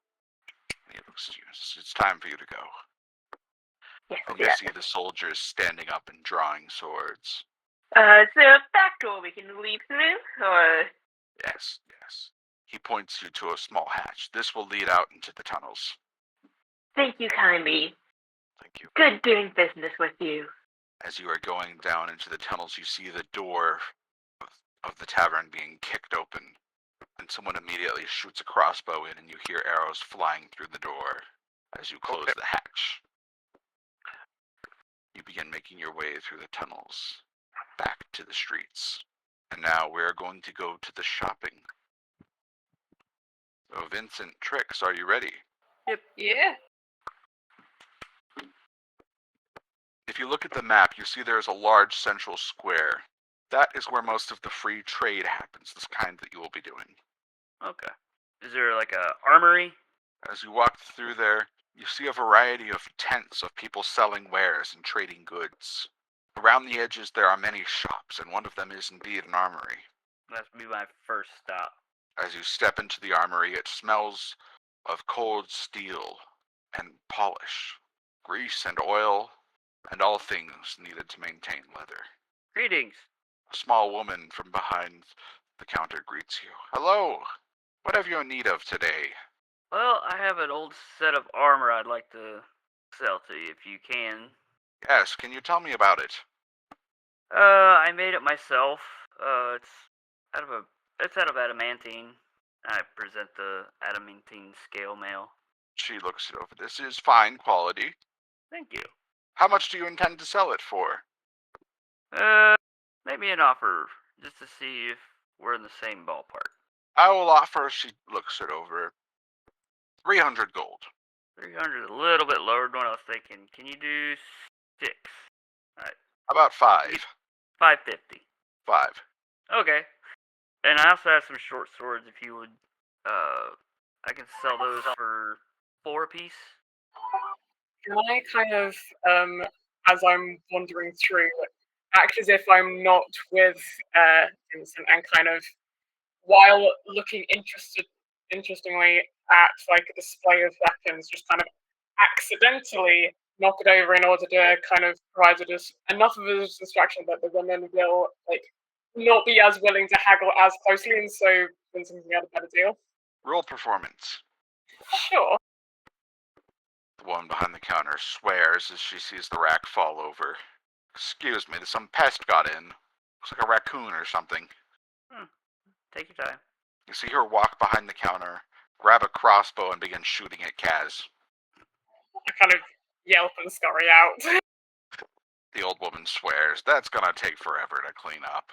S1: And he looks at you and says, "It's time for you to go."
S3: Yes,
S1: And you see the soldiers standing up and drawing swords.
S3: Is there a back door we can leave through, or?
S1: Yes, yes. He points you to a small hatch. This will lead out into the tunnels.
S3: Thank you kindly.
S5: Thank you.
S3: Good doing business with you.
S1: As you are going down into the tunnels, you see the door of the tavern being kicked open. And someone immediately shoots a crossbow in, and you hear arrows flying through the door as you close the hatch. You begin making your way through the tunnels, back to the streets. And now we're going to go to the shopping. So Vincent, Trix, are you ready?
S2: Yep.
S4: Yeah.
S1: If you look at the map, you see there's a large central square. That is where most of the free trade happens, this kind that you will be doing.
S2: Okay. Is there like a armory?
S1: As you walk through there, you see a variety of tents of people selling wares and trading goods. Around the edges there are many shops, and one of them is indeed an armory.
S2: That's be my first stop.
S1: As you step into the armory, it smells of cold steel and polish, grease and oil, and all things needed to maintain leather.
S2: Greetings.
S1: A small woman from behind the counter greets you. "Hello! What have you in need of today?"
S2: Well, I have an old set of armor I'd like to sell to you if you can.
S1: "Yes, can you tell me about it?"
S2: I made it myself. It's out of adamantine. I present the adamantine scale mail.
S1: She looks it over. "This is fine quality.
S2: Thank you.
S1: How much do you intend to sell it for?"
S2: Make me an offer just to see if we're in the same ballpark.
S1: "I will offer," she looks it over, 300 gold.
S2: 300 is a little bit lower than what I was thinking. Can you do 6?
S1: About 5.
S2: 550.
S1: 5.
S2: Okay. And I also have some short swords if you would. I can sell those for 4 apiece.
S4: Can I kind of, as I'm wandering through, act as if I'm not with Vincent and kind of, while looking interestingly at like a display of weapons, just kind of accidentally knock it over in order to kind of provide us enough of a distraction that the women will like not be as willing to haggle as closely, and so Vincent can get a better deal.
S1: Roll performance.
S4: Sure.
S1: The woman behind the counter swears as she sees the rack fall over. Excuse me, some pest got in. Looks like a raccoon or something.
S2: Take your time.
S1: You see her walk behind the counter, grab a crossbow, and begin shooting at Kaz.
S4: I kind of yelp and scurry out.
S1: The old woman swears that's gonna take forever to clean up.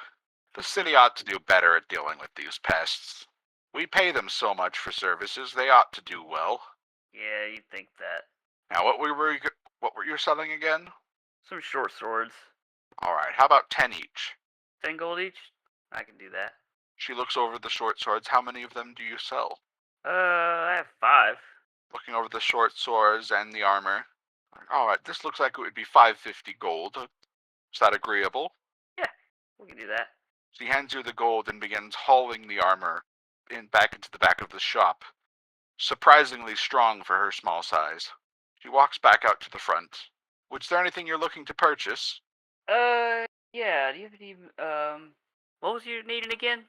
S1: The city ought to do better at dealing with these pests. We pay them so much for services, they ought to do well.
S2: Yeah, you'd think that.
S1: Now, what were you selling again?
S2: Some short swords.
S1: All right, how about 10 each?
S2: 10 gold each? I can do that.
S1: She looks over the short swords. How many of them do you sell?
S2: I have 5.
S1: Looking over the short swords and the armor. All right, this looks like it would be 550 gold. Is that agreeable?
S2: Yeah, we can do that.
S1: She hands you the gold and begins hauling the armor back into the back of the shop. Surprisingly strong for her small size. She walks back out to the front. Was there anything you're looking to purchase?
S2: Yeah, do you have any, what was you needing again?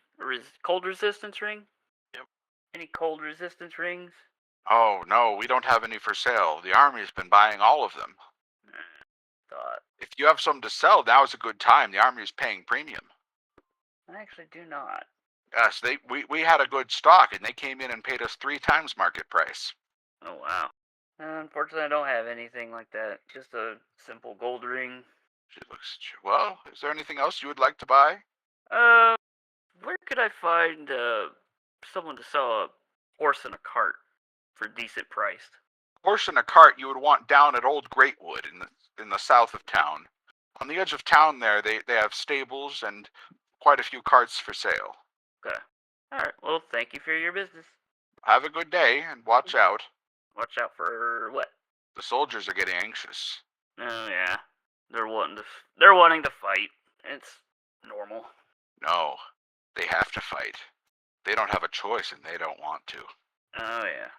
S2: Cold resistance ring?
S1: Yep.
S2: Any cold resistance rings?
S1: Oh, no, we don't have any for sale. The army's been buying all of them.
S2: Thought.
S1: If you have some to sell, now is a good time. The army's paying premium.
S2: I actually do not.
S1: Yes, we had a good stock, and they came in and paid us 3 times market price.
S2: Oh, wow. Unfortunately, I don't have anything like that. Just a simple gold ring.
S1: She looks at you. Well, is there anything else you would like to buy?
S2: Where could I find, someone to sell a horse and a cart for decent price?
S1: Horse and a cart you would want down at Old Greatwood in the south of town. On the edge of town there, they have stables and quite a few carts for sale.
S2: Okay. Alright, well, thank you for your business.
S1: Have a good day, and watch out.
S2: Watch out for what?
S1: The soldiers are getting anxious.
S2: Oh, yeah. They're wanting to fight. It's normal.
S1: No, they have to fight. They don't have a choice, and they don't want to.
S2: Oh, yeah.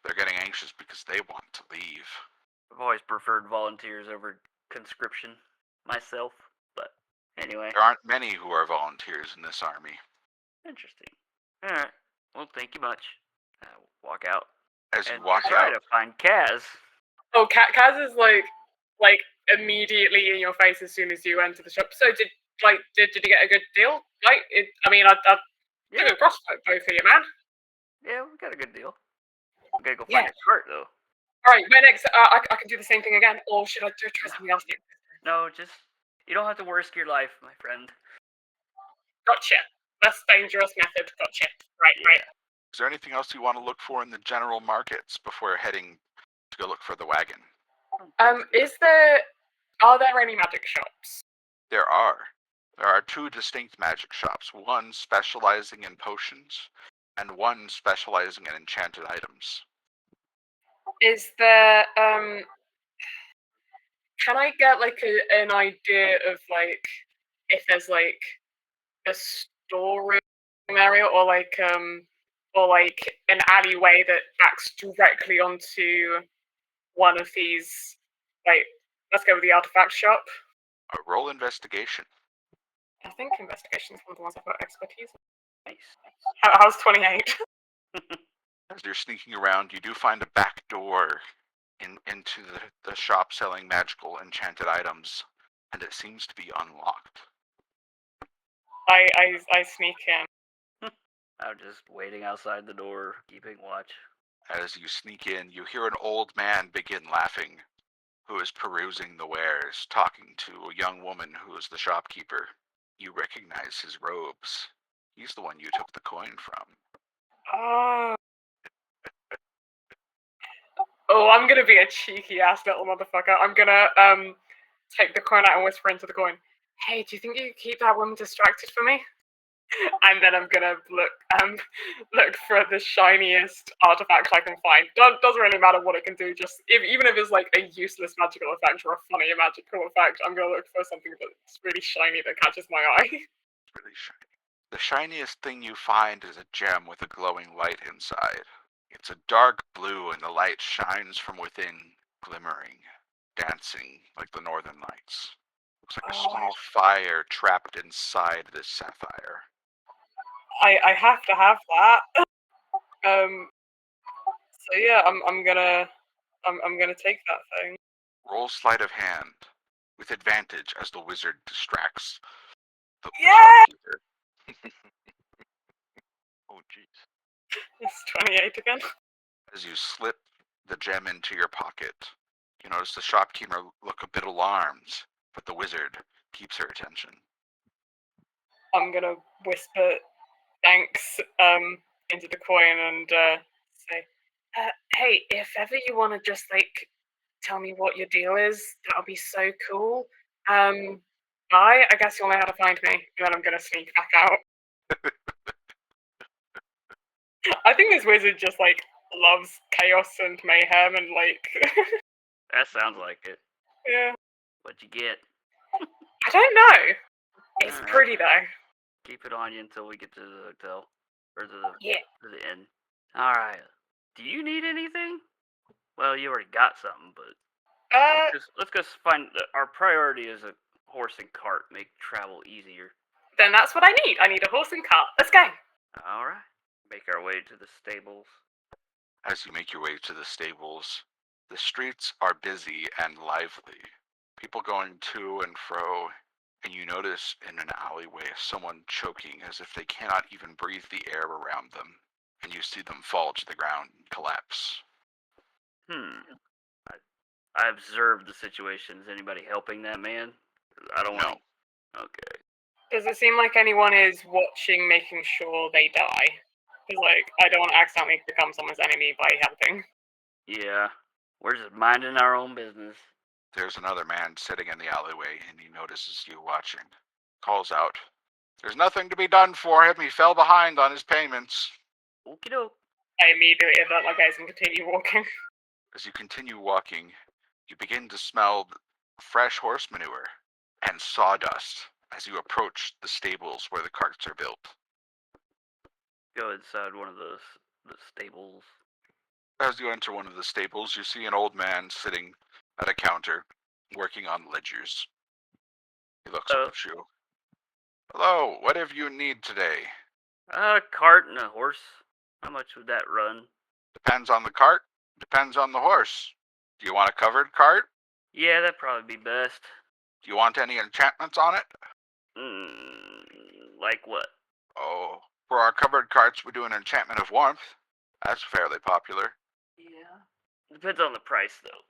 S1: They're getting anxious because they want to leave.
S2: I've always preferred volunteers over conscription myself, but anyway.
S1: There aren't many who are volunteers in this army.
S2: Interesting. Alright. Well, thank you much. Walk out.
S1: As you
S2: And
S1: walk
S2: try
S1: out,
S2: to find Kaz.
S4: Oh, Kaz is like immediately in your face as soon as you enter the shop. So did you get a good deal? I took a crossbow for you, man.
S2: Yeah, we got a good deal. We gotta go find a cart though.
S4: All right, where next? I can do the same thing again, or should I try something else?
S2: No, you don't have to risk your life, my friend.
S4: Gotcha. Less dangerous method. Gotcha. Right.
S1: Is there anything else you want to look for in the general markets before heading to go look for the wagon?
S4: Are there any magic shops?
S1: There are. There are 2 distinct magic shops, one specializing in potions, and one specializing in enchanted items.
S4: Is there, can I get, an idea of, if there's, a storeroom area, or, an alleyway that backs directly onto one of these, let's go with the artifact shop.
S1: Roll investigation.
S4: I think investigation is one of the ones I've got expertise in. Nice. How's 28?
S1: As you're sneaking around, you do find a back door into the shop selling magical enchanted items, and it seems to be unlocked.
S4: I sneak in.
S2: I'm just waiting outside the door, keeping watch.
S1: As you sneak in, you hear an old man begin laughing, who is perusing the wares, talking to a young woman who is the shopkeeper. You recognize his robes. He's the one you took the coin from.
S4: Oh, I'm gonna be a cheeky ass little motherfucker. I'm gonna take the coin out and whisper into the coin. Hey, do you think you could keep that woman distracted for me? And then I'm gonna look for the shiniest artifact I can find. Doesn't really matter what it can do. Just even if it's like a useless magical effect or a funny magical effect, I'm gonna look for something that's really shiny that catches my eye.
S1: Really shiny. The shiniest thing you find is a gem with a glowing light inside. It's a dark blue, and the light shines from within, glimmering, dancing like the northern lights. Looks like a small fire trapped inside this sapphire.
S4: I have to have that. So yeah, I'm gonna take that thing.
S1: Roll sleight of hand with advantage as the wizard distracts the
S4: Yeah!
S1: shopkeeper.
S5: Oh jeez.
S4: It's 28 again.
S1: As you slip the gem into your pocket, you notice the shopkeeper look a bit alarmed, but the wizard keeps her attention.
S4: I'm gonna whisper thanks into the coin and say, hey, if ever you want to just like tell me what your deal is, that'll be so cool. Bye. I guess you'll know how to find me. And then I'm gonna sneak back out. I think this wizard just like loves chaos and mayhem and like.
S2: That sounds like it.
S4: Yeah.
S2: What'd you get?
S4: I don't know. It's
S2: Alright.
S4: pretty though.
S2: Keep it on you until we get to the hotel. Or to the inn. Alright. Do you need anything? Well, you already got something, but let's go find. Our priority is a horse and cart. Make travel easier.
S4: Then that's what I need. I need a horse and cart. Let's go.
S2: All right. Make our way to the stables.
S1: As you make your way to the stables, the streets are busy and lively. People going to and fro, and you notice in an alleyway someone choking as if they cannot even breathe the air around them, and you see them fall to the ground and collapse.
S2: I observed the situation. Is anybody helping that man? I don't know. Okay.
S4: Does it seem like anyone is watching, making sure they die? Because, like, I don't want to accidentally become someone's enemy by helping.
S2: Yeah. We're just minding our own business.
S1: There's another man sitting in the alleyway, and he notices you watching. Calls out, "There's nothing to be done for him. He fell behind on his payments."
S2: Okie doke.
S4: I immediately avert my gaze and continue walking.
S1: As you continue walking, you begin to smell fresh horse manure and sawdust as you approach the stables where the carts are built.
S2: Go inside one of the stables.
S1: As you enter one of the stables, you see an old man sitting at a counter, working on ledgers. He looks up at you. "Hello, what have you need today?"
S2: A cart and a horse. How much would that run?
S1: "Depends on the cart, depends on the horse. Do you want a covered cart?
S2: Yeah, that'd probably be best.
S1: Do you want any enchantments on it?"
S2: Like what?
S1: "Oh, for our covered carts, we do an enchantment of warmth. That's fairly popular."
S2: Yeah. Depends on the price, though.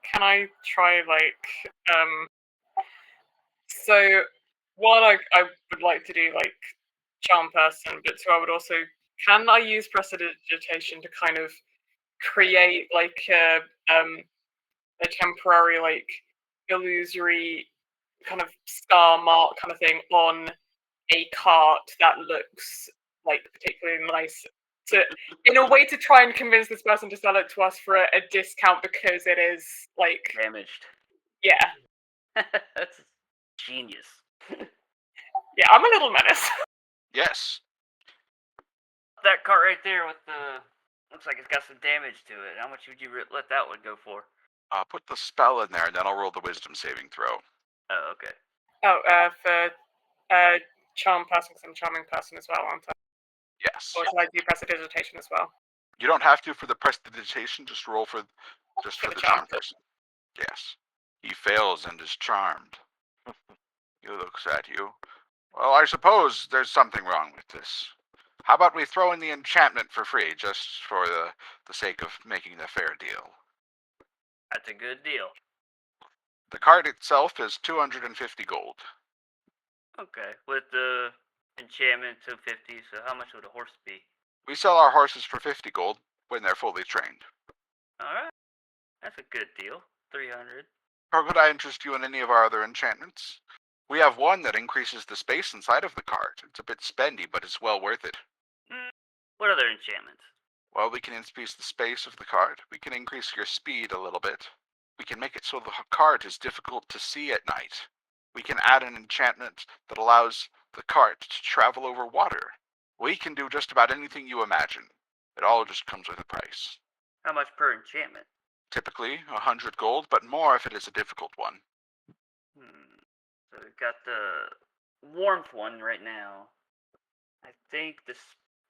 S4: Can I try, like, So, one, I would like to do, like, charm person, but two, I would also, can I use prestidigitation to kind of create, like, a temporary, like, illusory kind of star mark kind of thing on a cart that looks, like, particularly nice, in a way to try and convince this person to sell it to us for a discount because it is, like...
S2: Damaged.
S4: Yeah.
S2: That's genius.
S4: Yeah, I'm a little menace.
S1: Yes.
S2: That cart right there with the... Looks like it's got some damage to it. How much would you let that one go for?
S1: Put the spell in there, and then I'll roll the wisdom saving throw.
S2: Oh, okay.
S4: Oh, for charm person, because I'm charming person as well, aren't I?
S1: Yes.
S4: Or should I do prestidigitation as well?
S1: You don't have to for the prestidigitation, just roll for the charm person. Yes. He fails and is charmed. He looks at you. "Well, I suppose there's something wrong with this. How about we throw in the enchantment for free, just for the sake of making a fair deal?"
S2: That's a good deal.
S1: The cart itself is 250 gold.
S2: Okay. With the enchantment 250, so how much would a horse be?
S1: We sell our horses for 50 gold when they're fully trained.
S2: Alright. That's a good deal. 300.
S1: Or could I interest you in any of our other enchantments? We have one that increases the space inside of the cart. It's a bit spendy, but it's well worth it.
S2: What other enchantments?
S1: Well, we can increase the space of the cart. We can increase your speed a little bit. We can make it so the cart is difficult to see at night. We can add an enchantment that allows the cart to travel over water. We can do just about anything you imagine. It all just comes with a price.
S2: How much per enchantment?
S1: Typically 100 gold, but more if it is a difficult one.
S2: So we've got the warmth one right now. I think the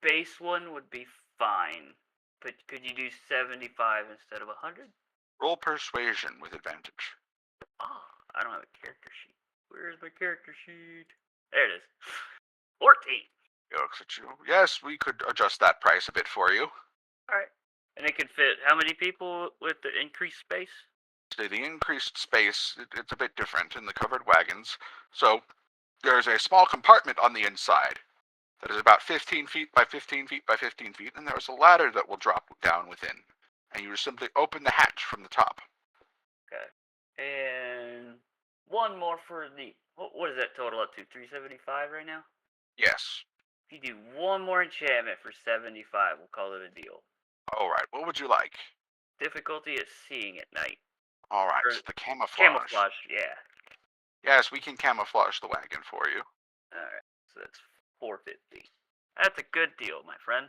S2: space one would be fine. But could you do 75 instead of 100?
S1: Roll persuasion with advantage.
S2: Oh, I don't have a character sheet. Where's my character sheet? There it is. 14.
S1: He looks at you. Yes, we could adjust that price a bit for you.
S2: Alright. And it can fit how many people with the increased space?
S1: The increased space, it's a bit different in the covered wagons. So there's a small compartment on the inside that is about 15 feet by 15 feet by 15 feet, and there's a ladder that will drop down within. And you just simply open the hatch from the top.
S2: Okay. And one more for the... What is that total up to? 375 right now?
S1: Yes.
S2: If you do one more enchantment for 75, we'll call it a deal.
S1: Alright, what would you like?
S2: Difficulty is seeing at night.
S1: Alright,
S2: Or
S1: the camouflage.
S2: Camouflage, yeah.
S1: Yes, we can camouflage the wagon for you.
S2: Alright, so that's 450. That's a good deal, my friend.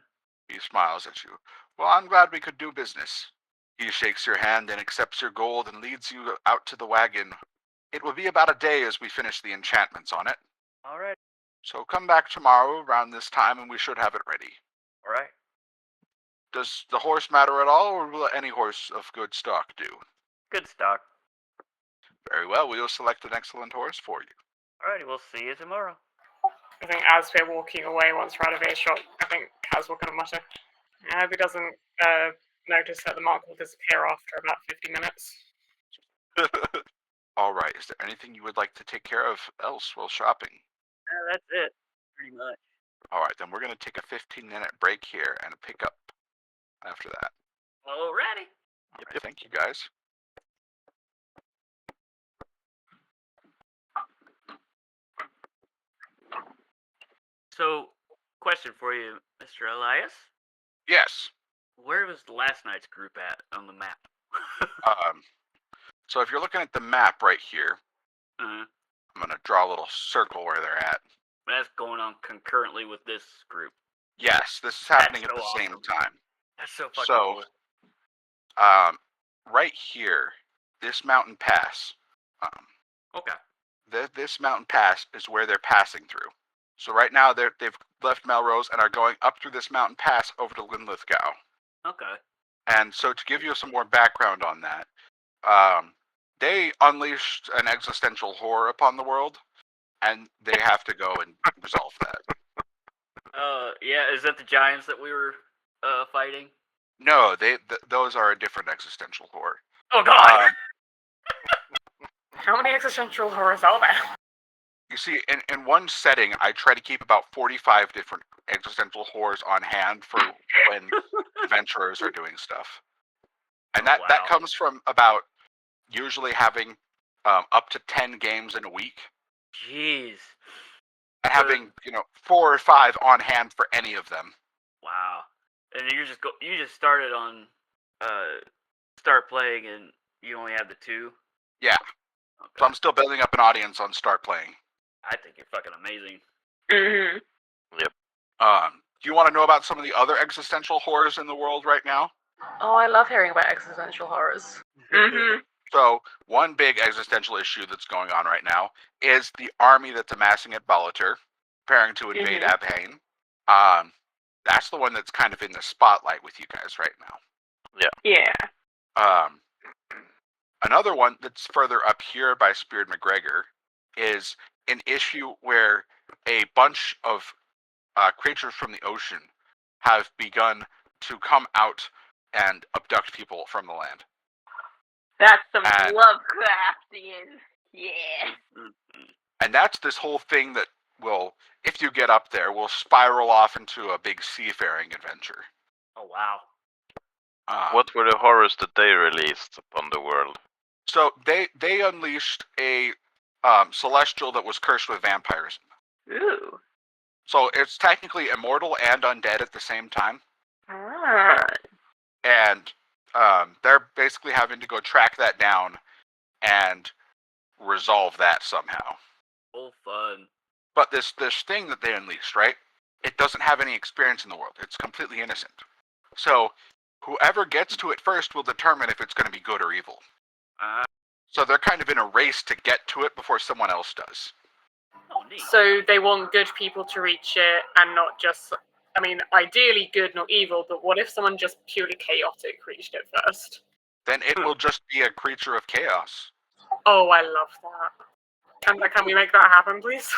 S1: He smiles at you. Well, I'm glad we could do business. He shakes your hand and accepts your gold and leads you out to the wagon. It will be about a day as we finish the enchantments on it.
S2: Alright.
S1: So come back tomorrow around this time and we should have it ready.
S2: Alright.
S1: Does the horse matter at all, or will any horse of good stock do?
S2: Good stock.
S1: Very well, we will select an excellent horse for you.
S2: Alrighty, we'll see you tomorrow.
S4: I think as we're walking away, once we're out of earshot, I think Kaz will kind of mutter, I hope he doesn't notice that the mark will disappear after about 50 minutes.
S1: Alright, is there anything you would like to take care of else while shopping?
S2: That's it, pretty much.
S1: Alright, then we're going to take a 15-minute break here and pick up after that.
S2: Alrighty.
S1: Alright, thank you guys.
S2: So, question for you, Mr. Elias.
S1: Yes.
S2: Where was last night's group at on the map?
S1: So if you're looking at the map right here,
S2: Uh-huh.
S1: I'm going to draw a little circle where they're at.
S2: That's going on concurrently with this group.
S1: Yes, this is happening
S2: That's
S1: at the
S2: so
S1: same
S2: awesome.
S1: time.
S2: That's so fucking
S1: So,
S2: cool.
S1: right here, this mountain pass.
S2: Okay.
S1: This mountain pass is where they're passing through. So right now they've left Melrose and are going up through this mountain pass over to Linlithgow.
S2: Okay.
S1: And so to give you some more background on that, they unleashed an existential horror upon the world, and they have to go and resolve that.
S2: Yeah, is that the giants that we were fighting?
S1: No, those are a different existential horror.
S2: Oh god!
S4: How many existential horrors are there?
S1: You see, in one setting, I try to keep about 45 different existential horrors on hand for when adventurers are doing stuff. And that comes from about usually having up to 10 games in a week.
S2: Jeez.
S1: And having, 4 or 5 on hand for any of them.
S2: Wow. And you just started on start playing and you only have the 2?
S1: Yeah. Okay. So I'm still building up an audience on start playing.
S2: I think you're fucking amazing.
S3: Mm-hmm.
S5: Yep.
S1: Do you want to know about some of the other existential horrors in the world right now?
S4: Oh, I love hearing about existential horrors.
S3: Mm-hmm.
S1: So, one big existential issue that's going on right now is the army that's amassing at Ballater, preparing to invade Abhain. That's the one that's kind of in the spotlight with you guys right now.
S3: Yeah.
S1: Another one that's further up here by Speared McGregor is an issue where a bunch of creatures from the ocean have begun to come out and abduct people from the land.
S3: That's some Lovecraftian. Yeah.
S1: And that's this whole thing that will, if you get up there, will spiral off into a big seafaring adventure.
S2: Oh, wow.
S5: What were the horrors that they released upon the world?
S1: So they unleashed a celestial that was cursed with vampirism.
S3: Ooh.
S1: So it's technically immortal and undead at the same time.
S3: Ah.
S1: And they're basically having to go track that down and resolve that somehow.
S2: Oh, fun.
S1: But this thing that they unleashed, right? It doesn't have any experience in the world. It's completely innocent. So whoever gets to it first will determine if it's going to be good or evil. So they're kind of in a race to get to it before someone else does.
S2: Oh, neat.
S4: So they want good people to reach it and not just, I mean, ideally good, not evil, but what if someone just purely chaotic reached it first?
S1: Then it will just be a creature of chaos.
S4: Oh, I love that. Can we make that happen, please?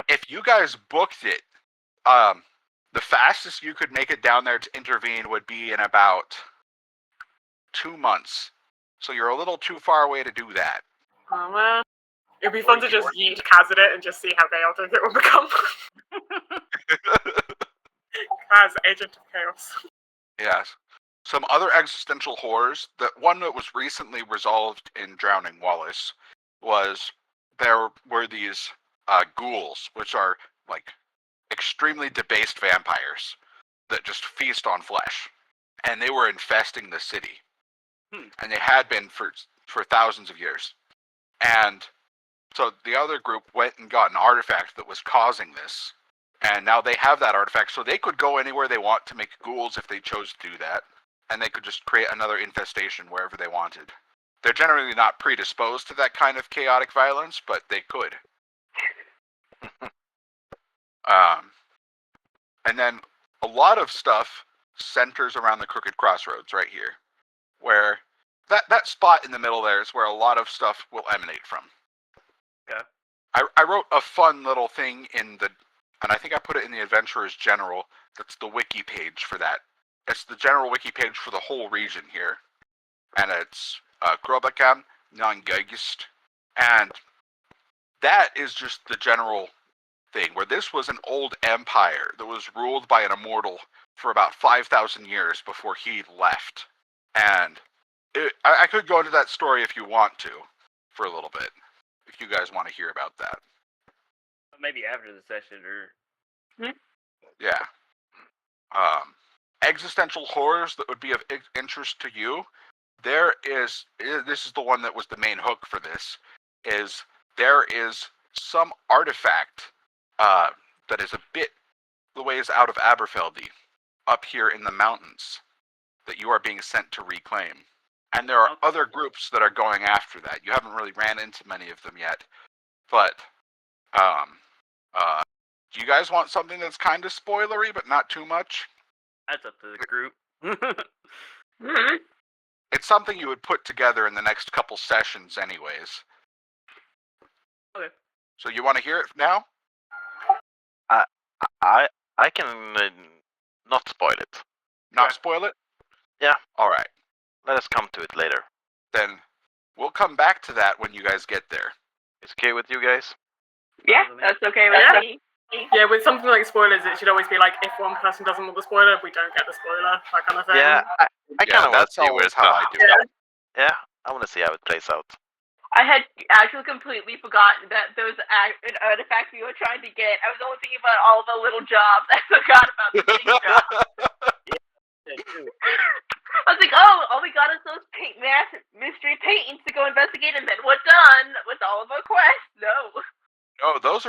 S1: If you guys booked it, the fastest you could make it down there to intervene would be in about 2 months. So you're a little too far away to do that.
S4: Oh, man. It'd be fun to just yeet Kaz at it and just see how chaotic it will become. Kaz, agent of chaos.
S1: Yes. Some other existential horrors, the one that was recently resolved in Drowning Wallace, was there were these ghouls, which are like extremely debased vampires that just feast on flesh. And they were infesting the city. And they had been for thousands of years. And so the other group went and got an artifact that was causing this. And now they have that artifact, so they could go anywhere they want to make ghouls if they chose to do that. And they could just create another infestation wherever they wanted. They're generally not predisposed to that kind of chaotic violence, but they could. And then a lot of stuff centers around the Crooked Crossroads right here, where that spot in the middle there is where a lot of stuff will emanate from.
S2: Okay.
S1: I wrote a fun little thing and I think I put it in the Adventurer's General. That's the wiki page for that. It's the general wiki page for the whole region here. And it's Grobakam, Nangagist. And that is just the general thing, where this was an old empire that was ruled by an immortal for about 5,000 years before he left. And I could go into that story if you want to, for a little bit, if you guys want to hear about that.
S2: Maybe after the session, or...
S1: Yeah. Existential horrors that would be of interest to you. This is the one that was the main hook for this, is there is some artifact that is a bit the ways out of Aberfeldy, up here in the mountains, that you are being sent to reclaim. And there are other groups that are going after that. You haven't really ran into many of them yet, but do you guys want something that's kind of spoilery, but not too much?
S2: That's up to the group.
S1: It's something you would put together in the next couple sessions anyways.
S2: Okay.
S1: So you want to hear it now?
S5: I can not spoil it.
S1: Not spoil it?
S5: Yeah.
S1: Alright.
S5: Let us come to it later.
S1: Then we'll come back to that when you guys get there.
S5: It's okay with you guys?
S3: Yeah, that's okay with me.
S4: Yeah, with something like spoilers, it should always be like, if one person doesn't want the spoiler, we don't get the spoiler, that kind of thing.
S5: Yeah, I kind of want to see where it's
S1: how I do it.
S5: Yeah, I want to see how it plays out.
S3: I had actually completely forgotten that there was an artifact we were trying to get. I was only thinking about all the little jobs. I forgot about the big jobs. I was like, all we got is those mystery paintings to go investigate, and then we're done with all of our quests. No.
S1: No, those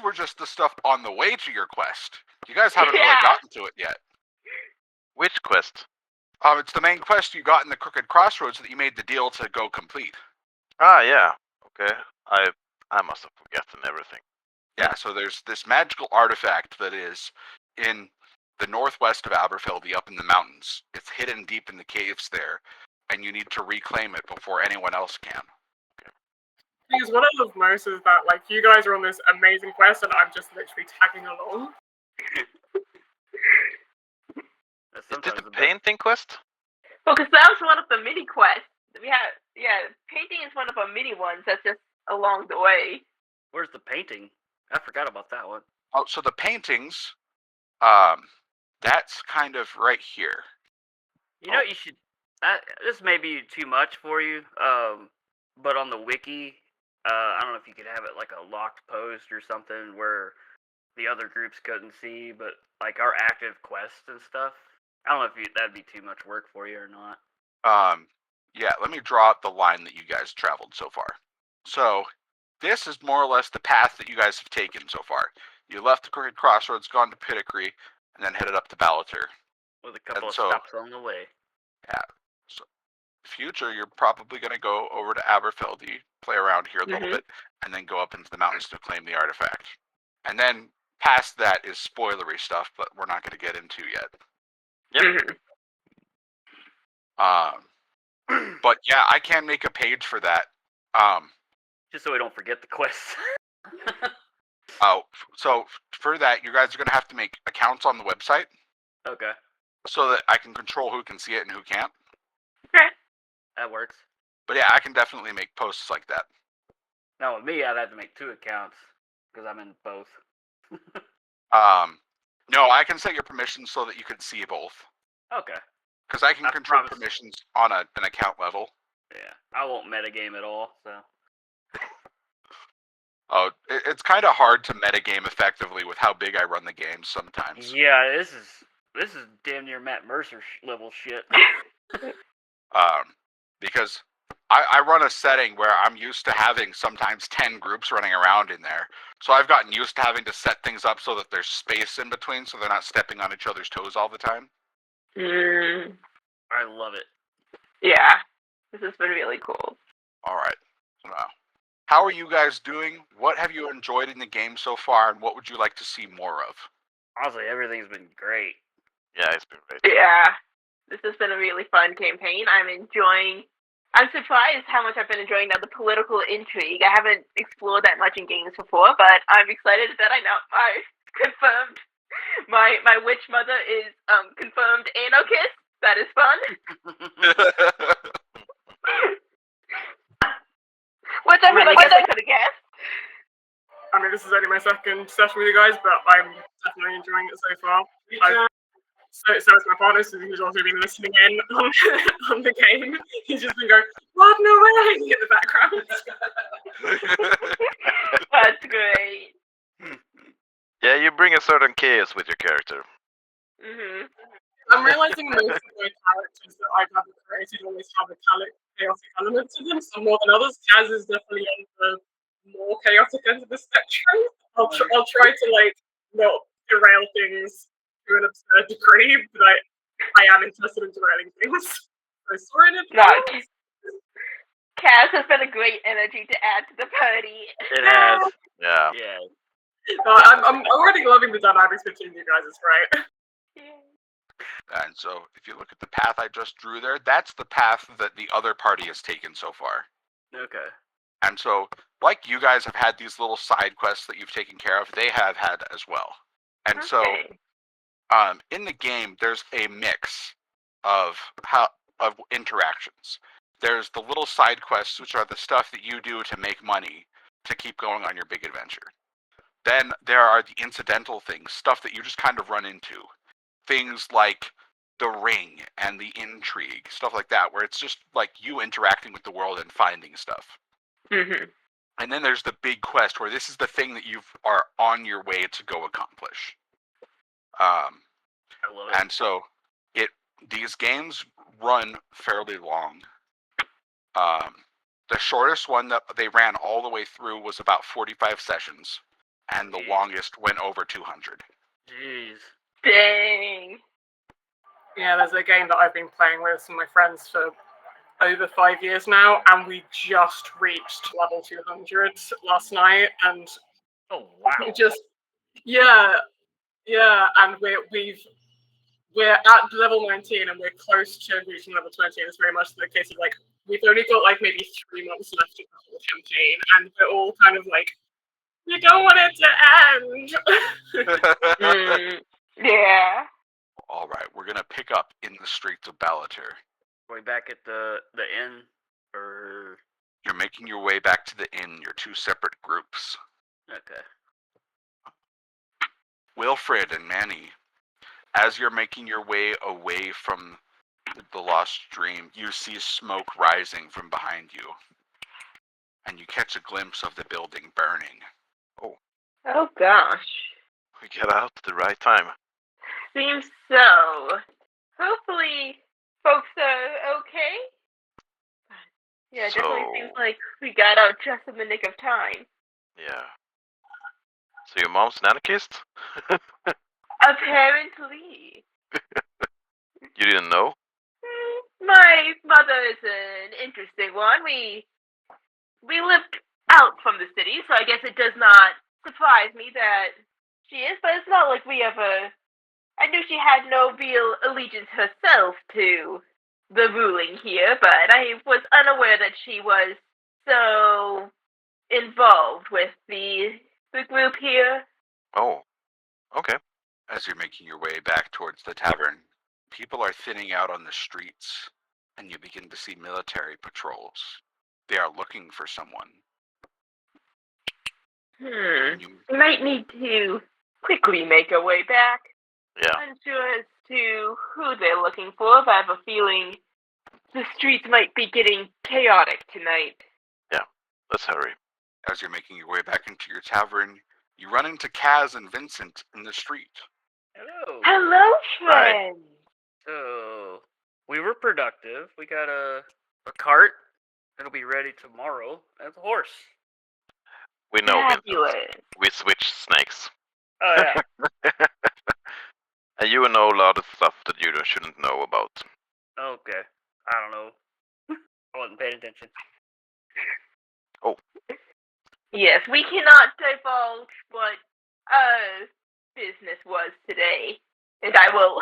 S1: were just the stuff on the way to your quest. You guys haven't really gotten to it yet.
S5: Which quest?
S1: It's the main quest you got in the Crooked Crossroads that you made the deal to go complete.
S5: Ah, yeah. Okay. I must have forgotten everything.
S1: Yeah, so there's this magical artifact that is in the northwest of Aberfeldy, up in the mountains. It's hidden deep in the caves there, and you need to reclaim it before anyone else can.
S4: Because what I love most is that, like, you guys are on this amazing quest, and I'm just literally tagging along.
S5: Is this the painting quest?
S3: Well, because that was one of the mini quests. Painting is one of our mini ones that's just along the way.
S2: Where's the painting? I forgot about that one.
S1: Oh, so the paintings, that's kind of right here.
S2: You know, you should... this may be too much for you. but on the wiki, I don't know if you could have it like a locked post or something where the other groups couldn't see, but like our active quests and stuff. I don't know if that'd be too much work for you or not.
S1: Yeah, let me draw up the line that you guys traveled so far. So, this is more or less the path that you guys have taken so far. You left the Crooked Crossroads, gone to Pitticree, and then headed up to Ballater.
S2: With a couple of stops on the way.
S1: Yeah. So, future, you're probably going to go over to Aberfeldy, play around here a little bit, and then go up into the mountains to claim the artifact. And then past that is spoilery stuff, but we're not going to get into yet.
S5: Yep.
S1: But yeah, I can make a page for that.
S2: Just so we don't forget the quests.
S1: So for that, you guys are going to have to make accounts on the website.
S2: Okay.
S1: So that I can control who can see it and who can't.
S3: Okay.
S2: That works.
S1: But yeah, I can definitely make posts like that.
S2: Now with me, I'd have to make 2 accounts because I'm in both.
S1: No, I can set your permissions so that you can see both.
S2: Okay.
S1: Because I can control permissions on an account level.
S2: Yeah, I won't metagame at all, so.
S1: Oh, it's kind of hard to metagame effectively with how big I run the game sometimes.
S2: Yeah, this is damn near Matt Mercer level shit.
S1: Because I run a setting where I'm used to having sometimes 10 groups running around in there. So I've gotten used to having to set things up so that there's space in between so they're not stepping on each other's toes all the time.
S2: I love it.
S3: Yeah, this has been really cool.
S1: Alright. How are you guys doing? What have you enjoyed in the game so far, and what would you like to see more of?
S2: Honestly, everything's been great.
S5: Yeah, it's been great.
S3: Yeah, this has been a really fun campaign. I'm surprised how much I've been enjoying now the political intrigue. I haven't explored that much in games before, but I'm excited that I now confirmed my witch mother is confirmed anarchist. That is fun. Which I could have guessed.
S4: I mean, this is only my second session with you guys, but I'm definitely enjoying it so far. So is my partner, so he's also been listening in on the game. He's just been going, "What? No way!" in the background.
S3: That's great.
S5: Yeah, you bring a certain chaos with your character.
S4: I'm realizing most of my characters that I've ever created always have a chaotic element to them, some more than others. Kaz is definitely on the more chaotic end of the spectrum. I'll try to not derail things to an absurd degree, but I am interested in derailing things. So sorry in advance.
S3: Kaz has been a great energy to add to the party.
S2: It has.
S5: Yeah.
S4: I'm already loving the dynamics between you guys. It's great.
S1: And so, if you look at the path I just drew there, that's the path that the other party has taken so far.
S2: Okay.
S1: And so, like you guys have had these little side quests that you've taken care of, they have had as well. And so, in the game, there's a mix of interactions. There's the little side quests, which are the stuff that you do to make money to keep going on your big adventure. Then there are the incidental things, stuff that you just kind of run into. Things like the ring and the intrigue, stuff like that, where it's just like you interacting with the world and finding stuff. And then there's the big quest, where this is the thing that you are on your way to go accomplish.
S2: I love it.
S1: And so these games run fairly long. The shortest one that they ran all the way through was about 45 sessions, and the longest went over 200.
S2: Jeez.
S3: Dang.
S4: Yeah, there's a game that I've been playing with some of my friends for over 5 years now, and we just reached level 200 last night, and
S2: oh wow,
S4: and we're at level 19, and we're close to reaching level 20. And it's very much the case of we've only got maybe 3 months left of the whole campaign, and we're all kind of we don't want it to end.
S3: Yeah.
S1: All right, we're gonna pick up in the streets of Ballater.
S2: Are we back at the inn, or
S1: you're making your way back to the inn? You're 2 separate groups.
S2: Okay.
S1: Wilfred and Manny, as you're making your way away from the lost stream, you see smoke rising from behind you. and you catch a glimpse of the building burning.
S3: Oh gosh.
S5: We get out at the right time.
S3: Seems so. Hopefully, folks are okay. Yeah, it definitely seems
S5: So-
S3: like we got out just in the nick of time.
S5: Yeah. So your mom's an anarchist?
S3: Apparently.
S5: You didn't know?
S3: My mother is an interesting one. We lived out from the city, so I guess it does not surprise me that she is, but it's not like we ever... I knew she had no real allegiance herself to the ruling here, but I was unaware that she was so involved with the group here.
S5: Oh. Okay.
S1: As you're making your way back towards the tavern, people are thinning out on the streets, and you begin to see military patrols. They are looking for someone. And you,
S3: We might need to quickly make our way back.
S5: Yeah.
S3: Unsure as to who they're looking for, but I have a feeling the streets might be getting chaotic tonight.
S5: Let's hurry.
S1: as you're making your way back into your tavern, you run into Kaz and Vincent in the street.
S2: Hello.
S3: Hello,
S5: Hi.
S3: friend.
S2: So, we were productive. We got a cart. It'll be ready tomorrow. And a horse.
S5: We know, Vincent.
S3: Fabulous.
S5: We switched snakes.
S2: Oh, yeah.
S5: And you know a lot of stuff that you shouldn't know about.
S2: Okay. I don't know. I wasn't paying attention.
S3: Yes, we cannot divulge what our business was today, and I will.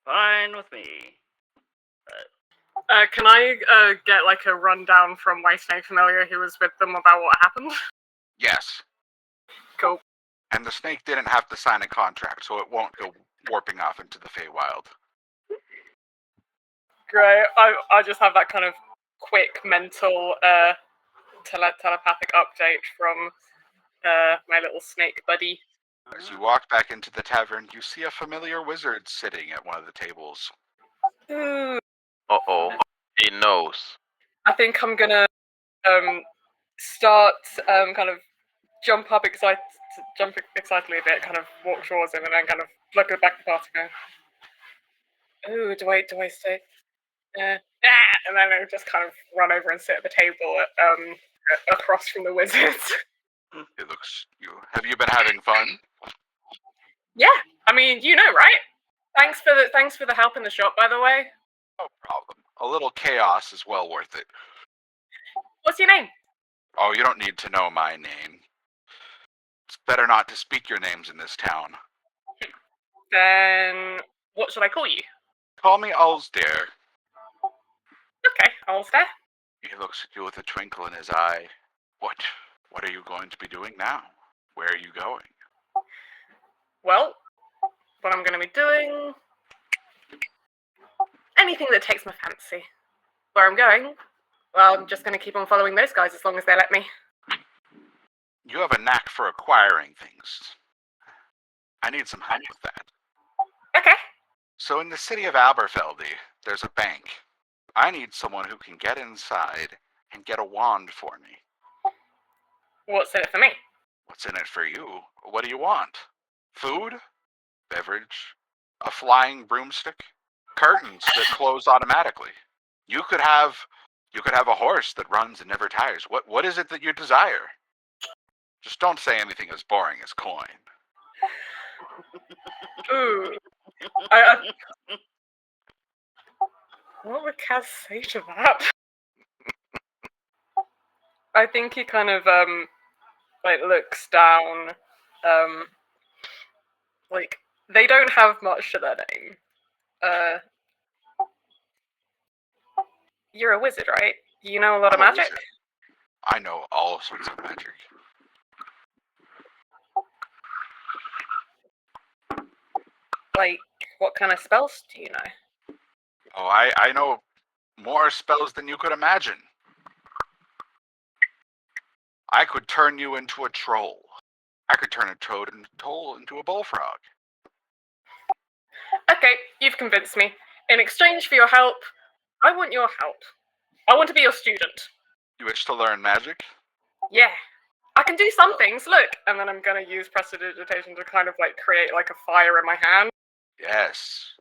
S2: Fine with me.
S4: Can I get like a rundown from my snake familiar who was with them about what happened?
S1: Yes,
S4: Cool.
S1: and the snake didn't have to sign a contract, so it won't go warping off into the Feywild.
S4: Great. I just have that kind of quick mental telepathic update from my little snake buddy.
S1: As you walk back into the tavern, you see a familiar wizard sitting at one of the tables.
S4: Ooh,
S5: Uh-oh. He knows.
S4: I think I'm gonna start kind of jump excitedly a bit, kind of walk towards him, and then kind of look at the back of the party and go, ooh, do I say? And then I just kind of run over and sit at the table across from the wizards.
S1: It looks you. Have you been having fun?
S4: Yeah, I mean, you know, right? Thanks for the help in the shop, by the way.
S1: No problem. A little chaos is well worth it.
S4: What's your name?
S1: Oh, you don't need to know my name. It's better not to speak your names in this town.
S4: Then what should I call you?
S1: Call me Ulsdare.
S4: Okay, Ulster.
S1: He looks at you with a twinkle in his eye. What are you going to be doing now? Where are you going?
S4: Well, what I'm going to be doing... anything that takes my fancy. Where I'm going? Well, I'm just going to keep on following those guys as long as they let me.
S1: You have a knack for acquiring things. I need some help with that.
S4: Okay.
S1: So in the city of Aberfeldy, there's a bank. I need someone who can get inside and get a wand for me.
S4: What's in it for me?
S1: What's in it for you? What do you want? Food? Beverage? A flying broomstick? Curtains that close automatically? You could have a horse that runs and never tires. What is it that you desire? Just don't say anything as boring as coin.
S4: Ooh. What would Kaz say to that? I think he kind of looks down. Like they don't have much to their name. You're a wizard, right? You know a lot of
S1: I'm a
S4: magic?
S1: wizard. I know all sorts of magic.
S4: Like, what kind of spells do you know?
S1: Oh, I know more spells than you could imagine. I could turn you into a troll. I could turn a toad into a bullfrog.
S4: Okay, you've convinced me. In exchange for your help, I want your help. I want to be your student.
S1: You wish to learn magic?
S4: Yeah. I can do some things, look! And then I'm gonna use prestidigitation to kind of like create like a fire in my hand.
S1: Yes.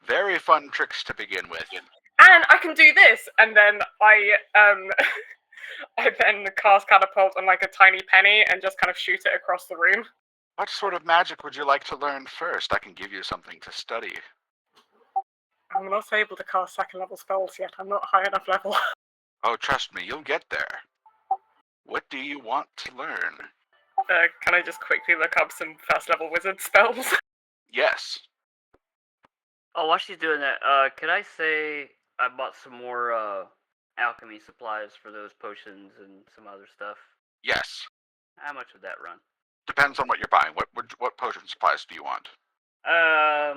S1: Very fun tricks to begin with.
S4: And I can do this! And then I then cast Catapult on like a tiny penny and just kind of shoot it across the room.
S1: What sort of magic would you like to learn first? I can give you something to study.
S4: I'm not able to cast second level spells yet. I'm not high enough level.
S1: Oh, trust me, you'll get there. What do you want to learn?
S4: Can I just quickly look up some first level wizard spells?
S1: Yes.
S2: Oh, while she's doing that, could I say I bought some more alchemy supplies for those potions and some other stuff?
S1: Yes.
S2: How much would that run?
S1: Depends on what you're buying. What potion supplies do you want?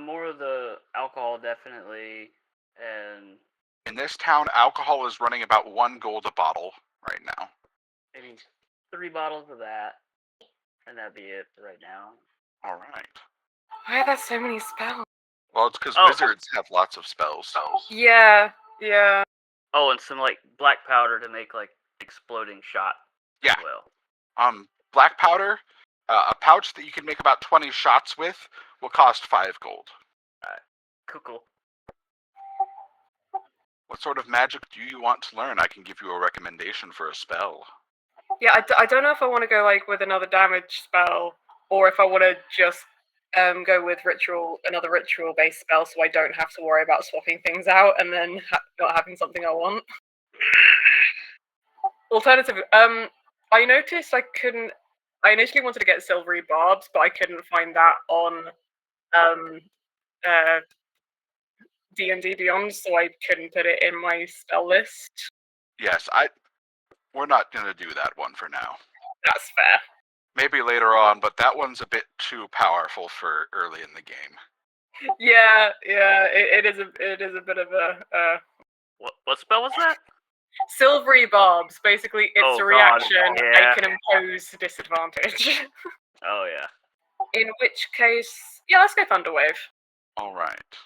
S2: More of the alcohol, definitely, and
S1: In this town, alcohol is running about 1 gold a bottle right now.
S2: maybe 3 bottles of that, and that'd be it for right now.
S1: All right.
S4: Why are there so many spells?
S1: Well, it's because wizards have lots of spells.
S4: Yeah.
S2: Oh, and some like black powder to make like exploding shot.
S1: Yeah.
S2: As well.
S1: Black powder, a pouch that you can make about 20 shots with will cost 5 gold.
S2: Cool.
S1: What sort of magic do you want to learn? I can give you a recommendation for a spell.
S4: Yeah, I don't know if I want to go like with another damage spell, or if I want to just go with another ritual-based spell, so I don't have to worry about swapping things out and then not having something I want. Alternatively, I noticed I initially wanted to get silvery barbs, but I couldn't find that on D&D Beyond, so I couldn't put it in my spell list.
S1: Yes, we're not going to do that one for now.
S4: That's fair.
S1: Maybe later on, but that one's a bit too powerful for early in the game.
S4: Yeah, it is a bit of a
S2: What spell was that?
S4: Silvery barbs. Basically, it's a reaction.
S2: Yeah.
S4: I can impose disadvantage.
S2: Oh yeah.
S4: In which case, yeah, let's go Thunderwave.
S1: All right.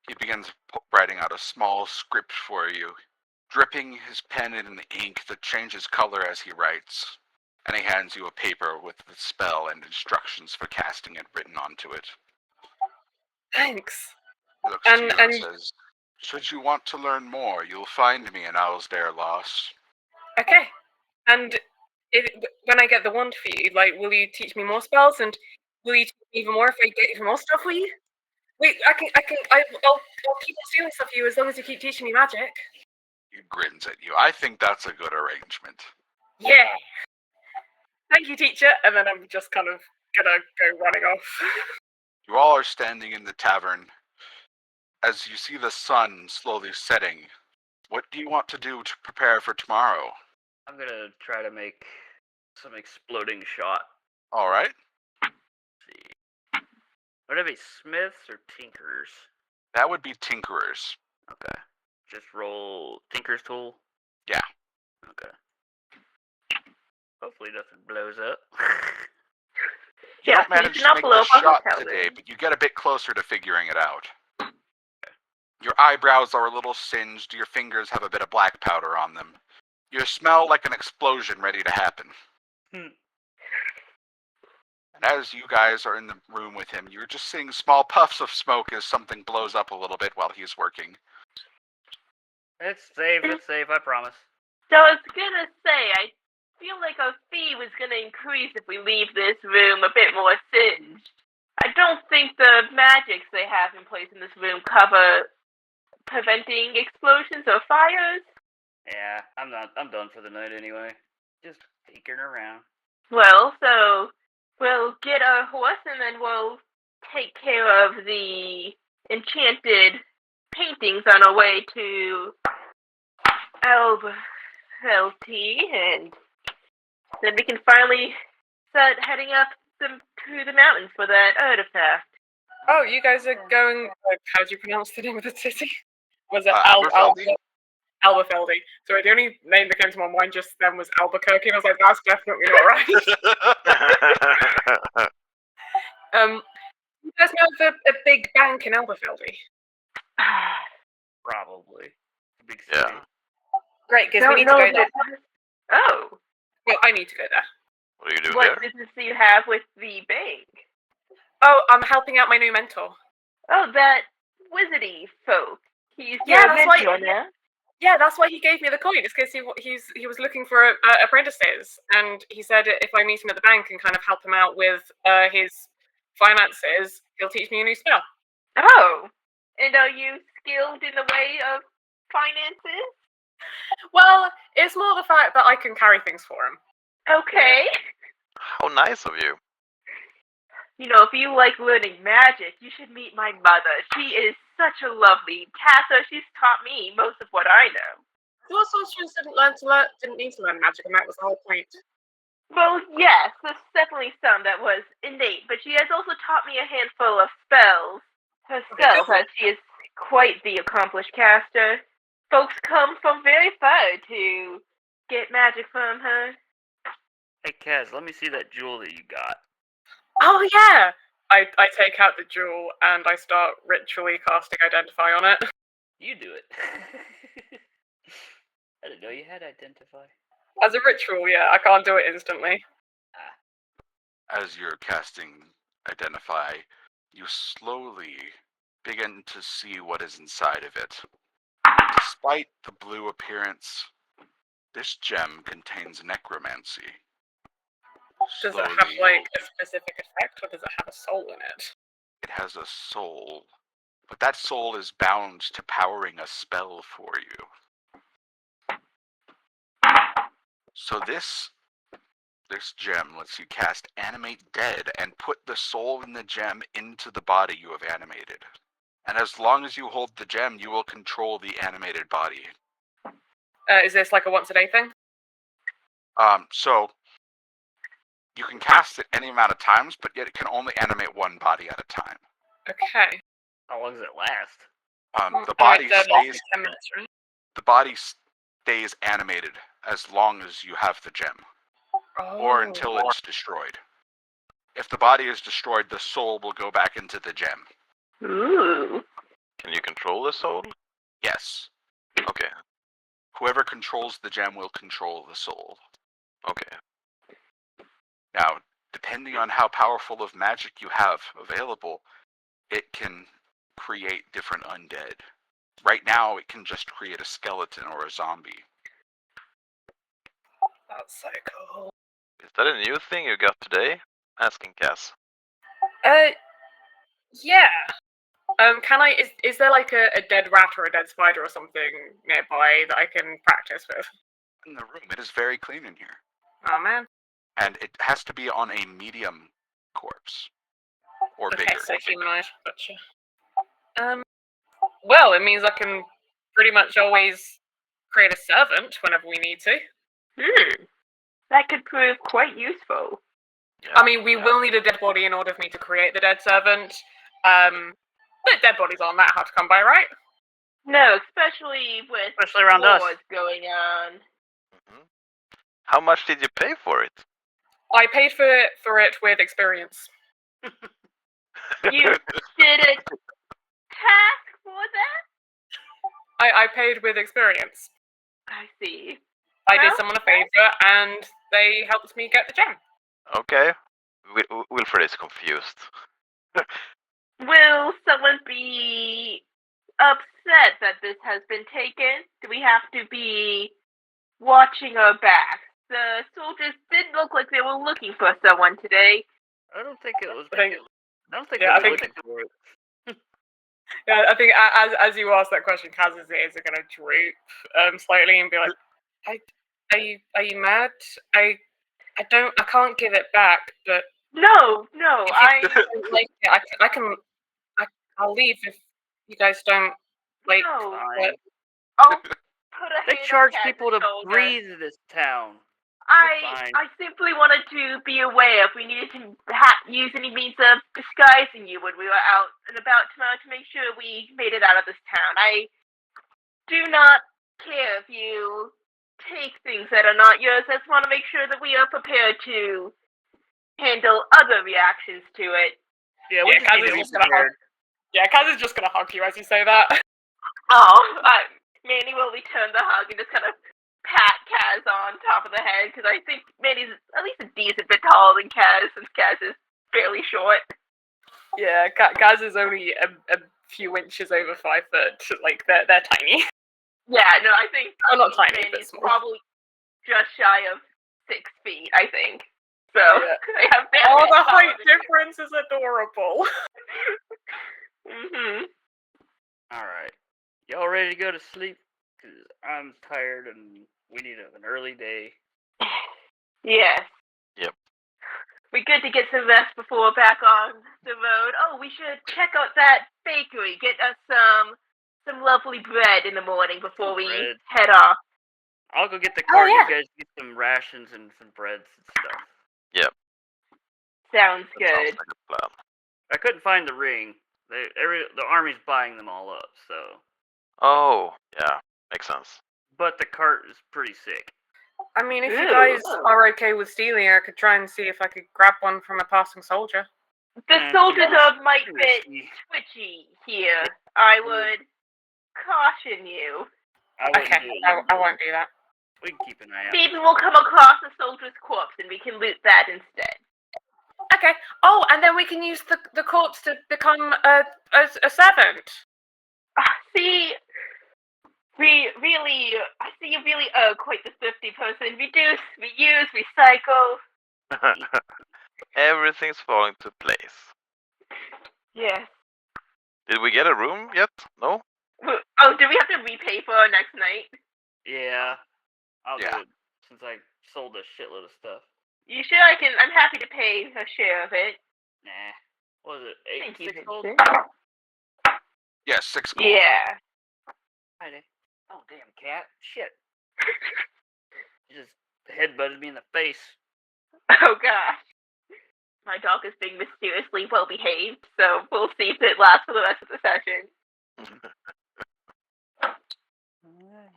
S1: He begins writing out a small script for you, dripping his pen in an ink that changes color as he writes, and he hands you a paper with the spell and instructions for casting it written onto it.
S4: Thanks.
S1: He looks to you and says, "Should you want to learn more, you'll find me in Owlsdare Loss."
S4: Okay. And when I get the wand for you, like, will you teach me more spells, and will you teach me even more if I get even more stuff for you? Wait, I'll keep stealing stuff for you as long as you keep teaching me magic.
S1: He grins at you. I think that's a good arrangement.
S4: Yeah. Thank you, teacher. And then I'm just kind of gonna go running off.
S1: You all are standing in the tavern. As you see the sun slowly setting, what do you want to do to prepare for tomorrow?
S2: I'm gonna try to make some exploding shot.
S1: All right.
S2: Let's see. Would it be smiths or tinkers?
S1: That would be tinkerers.
S2: Okay. Just roll tinker's tool?
S1: Yeah.
S2: Okay. Hopefully nothing blows up.
S1: You don't manage to make the shot today, but you get a bit closer to figuring it out. Your eyebrows are a little singed, your fingers have a bit of black powder on them. You smell like an explosion ready to happen. And as you guys are in the room with him, you're just seeing small puffs of smoke as something blows up a little bit while he's working.
S2: It's safe, I promise.
S3: So I was gonna say, I feel like our fee was gonna increase if we leave this room a bit more singed. I don't think the magics they have in place in this room cover preventing explosions or fires.
S2: Yeah, I'm done for the night anyway. Just tinkering around.
S3: Well, so we'll get our horse and then we'll take care of the enchanted paintings on our way to Alberfelty, and then we can finally start heading up to the mountains for that artifact.
S4: Oh, you guys are going... how do you pronounce the name of the city? Was it
S1: Alberfelty?
S4: Alberfelty. Sorry, the only name that came to my mind just then was Albuquerque, and I was like, that's definitely not right. You guys know of a big bank in Alberfelty?
S2: Probably. Big city.
S5: Yeah.
S4: Great, because we need to go there.
S3: Oh.
S4: Well, I need to go there.
S5: What are you doing
S3: What
S5: there?
S3: business do you have with the bank?
S4: Oh, I'm helping out my new mentor.
S3: Oh, that wizardy folk. He's
S4: Yeah,
S3: your
S4: that's why-
S3: mentor now.
S4: Yeah, that's why he gave me the coin. It's because he was looking for apprentices, and he said if I meet him at the bank and kind of help him out with his finances, he'll teach me a new spell.
S3: Oh, and are you skilled in the way of finances?
S4: Well, it's more the fact that I can carry things for him.
S3: Okay.
S5: How nice of you.
S3: You know, if you like learning magic, you should meet my mother. She is such a lovely Tassa. She's taught me most of what I know.
S4: Your sorcerers didn't need to learn magic, and that was the whole point.
S3: Well, yes, there's definitely some that was innate, but she has also taught me a handful of spells herself, as she is quite the accomplished caster. Folks come from very far to get magic from her.
S2: Hey, Kaz, let me see that jewel that you got.
S4: Oh yeah! I take out the jewel and I start ritually casting Identify on it.
S2: You do it. I didn't know you had Identify.
S4: As a ritual, yeah, I can't do it instantly.
S1: As you're casting Identify, you slowly begin to see what is inside of it. Despite the blue appearance, this gem contains necromancy.
S4: Does it have,
S1: Slowly,
S4: like, a specific effect, or does it have a soul in it?
S1: it has a soul, but that soul is bound to powering a spell for you. So this gem lets you cast Animate Dead and put the soul in the gem into the body you have animated. And as long as you hold the gem, you will control the animated body.
S4: Is this like a once-a-day thing?
S1: So you can cast it any amount of times, but yet it can only animate one body at a time.
S4: Okay.
S2: How long does it last?
S1: The body
S4: Dead
S1: stays.
S4: 10 minutes, right?
S1: The body stays animated as long as you have the gem, or until it's destroyed. If the body is destroyed, the soul will go back into the gem.
S3: Ooh.
S5: Can you control the soul?
S1: Yes.
S5: Okay.
S1: Whoever controls the gem will control the soul.
S5: Okay.
S1: Now, depending on how powerful of magic you have available, it can create different undead. Right now, it can just create a skeleton or a zombie.
S4: That's so cool.
S5: Is that a new thing you got today? Asking Cass.
S4: Yeah. Can I, is there like a dead rat or a dead spider or something nearby that I can practice with?
S1: In the room, it is very clean in here.
S4: Oh man.
S1: And it has to be on a medium corpse. Or
S4: Okay,
S1: bigger.
S4: so humanoid, gotcha. Well, it means I can pretty much always create a servant whenever we need to.
S3: That could prove quite useful.
S5: Yeah,
S4: I mean, we will need a dead body in order for me to create the dead servant. But dead bodies aren't that hard to come by, right?
S3: No, especially with
S2: around us.
S3: wars going on.
S5: Mm-hmm. How much did you pay for it?
S4: I paid for it with experience.
S3: You did a task for that?
S4: I paid with experience.
S3: I see.
S4: I did
S3: Well,
S4: someone a favor, and they helped me get the gem.
S5: Okay. Wilfred is confused.
S3: Will someone be upset that this has been taken? Do we have to be watching our backs? The soldiers did look like they were looking for someone today.
S2: I don't think it was.
S4: I think-
S2: I don't think
S4: yeah,
S2: they
S4: I
S2: were
S4: think-
S2: looking for it.
S4: Yeah, I think as you ask that question, Kaz's ears are gonna droop slightly and be like, "Are you mad? I can't give it back, but
S3: No,
S4: if you don't like it, I'll leave if you guys don't like
S3: No.
S4: it."
S3: I'll put a
S2: They
S3: hand
S2: charge
S3: on Kaz's
S2: people to
S3: shoulder.
S2: breathe this town. fine.
S3: I simply wanted to be aware if we needed to use any means of disguising you when we were out and about tomorrow to make sure we made it out of this town. I do not care if you take things that are not yours. I just want to make sure that we are prepared to handle other reactions to it.
S2: Yeah, we
S4: Yeah,
S2: just
S4: Kaz
S2: need to
S4: is
S2: be
S4: just gonna
S2: prepared.
S4: Yeah, Kaz is just gonna hug you as you say that.
S3: Oh, Manny will return the hug and just kind of pat Kaz on top of the head, because I think Manny's at least a decent bit taller than Kaz, since Kaz is fairly short.
S4: Yeah, Kaz is only a few inches over 5 foot. Like, they're tiny.
S3: Yeah, no, I think
S4: not tiny, but
S3: Manny's
S4: small.
S3: probably just shy of 6 feet, I think. So,
S4: Yeah.
S3: they have that.
S4: Oh, the height difference is adorable.
S2: Alright. Y'all ready to go to sleep? Because I'm tired and we need an early day.
S3: Yes.
S5: Yep.
S3: Be good to get some rest before we're back on the road. Oh, we should check out that bakery. Get us some lovely bread in the morning before we head off.
S2: I'll go get the cart.
S4: yeah.
S2: You guys get some rations and some breads and stuff.
S5: Yep.
S3: Sounds
S5: That
S3: good.
S5: sounds like a plan.
S2: I couldn't find the ring. The army's buying them all up, so.
S5: Oh, yeah. Makes sense.
S2: But the cart is pretty sick.
S4: I mean, if you guys are okay with stealing, I could try and see if I could grab one from a passing soldier.
S3: The soldiers might bit twitchy here. I would caution you.
S4: Okay, I won't do that.
S2: We can keep an eye out.
S3: Maybe we'll come across a soldier's corpse and we can loot that instead.
S4: Okay. Oh, and then we can use the corpse to become a servant.
S3: See, I see you really are quite the thrifty person. Reduce, reuse, recycle.
S5: Everything's falling to place.
S3: Yes.
S5: Did we get a room yet? No?
S3: Oh, do we have to repay for our next night?
S2: Yeah. I'll do it, since I sold a shitload of stuff.
S3: You sure I can? I'm happy to pay a share of it.
S2: Nah. What was it? 6 gold?
S1: Yes, 6 gold.
S3: Yeah.
S2: Oh, damn cat. Shit. You just headbutted me in the face.
S3: Oh, gosh. My dog is being mysteriously well behaved, so we'll see if it lasts for the rest of the session.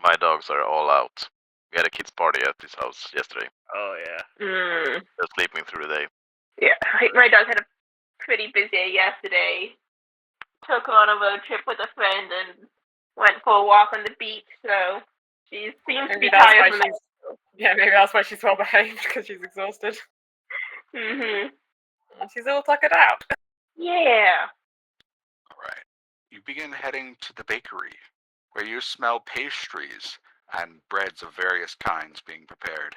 S5: My dogs are all out. We had a kids' party at his house yesterday.
S2: Oh, yeah.
S3: Mm.
S5: They're sleeping through the day.
S3: Yeah, my dog had a pretty busy day yesterday. Took her on a road trip with a friend and went for a walk on the beach, so she seems to be tired from that.
S4: Yeah, maybe that's why she's well behaved, because she's exhausted.
S3: Mm-hmm.
S4: She's all tuckered out.
S3: Yeah.
S1: All right. You begin heading to the bakery, where you smell pastries and breads of various kinds being prepared.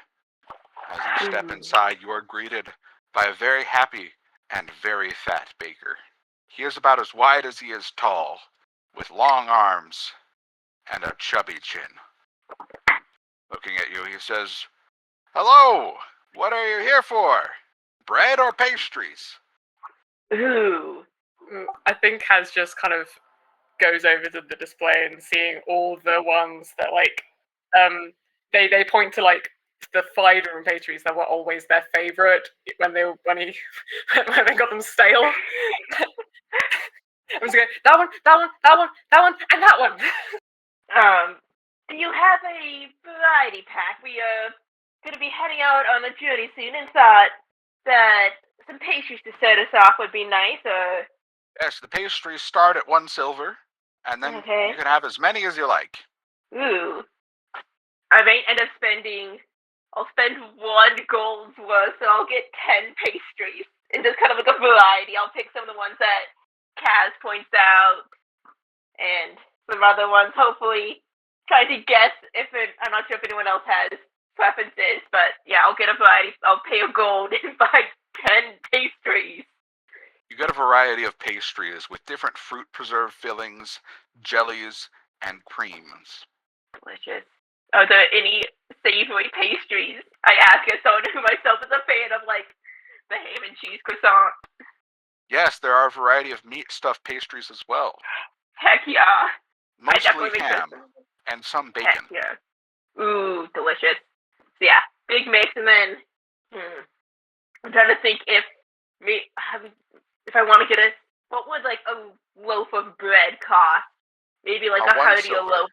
S1: As you step inside, you are greeted by a very happy and very fat baker. He is about as wide as he is tall, with long arms and a chubby chin. Looking at you, he says, "Hello, what are you here for? Bread or pastries?"
S3: Ooh.
S4: I think Kaz just kind of goes over to the display and seeing all the ones that, like, they point to, like, the cider and pastries that were always their favorite when they got them stale. I was going, that one, and that one.
S3: Do you have a variety pack? We are going to be heading out on a journey soon and thought that some pastries to set us off would be nice.
S1: Yes, the pastries start at 1 silver, and then you can have as many as you like.
S3: Ooh. I might end up I'll spend 1 gold's worth, so I'll get 10 pastries. And just kind of like a variety. I'll pick some of the ones that Kaz points out, and some other ones, hopefully trying to guess I'm not sure if anyone else has preferences, but yeah, I'll get a variety. I'll pay a gold and buy 10 pastries.
S1: You get a variety of pastries with different fruit preserve fillings, jellies, and creams.
S3: Delicious. Are there any savory pastries? I ask as someone who myself is a fan of, like, the ham and cheese croissant.
S1: Yes, there are a variety of meat stuffed pastries as well.
S3: Heck yeah.
S1: Mostly ham and some bacon.
S3: Heck yeah. Ooh, delicious. So yeah, big mix, and then I'm trying to think if I want to get what would like a loaf of bread cost? Maybe like a heartier loaf.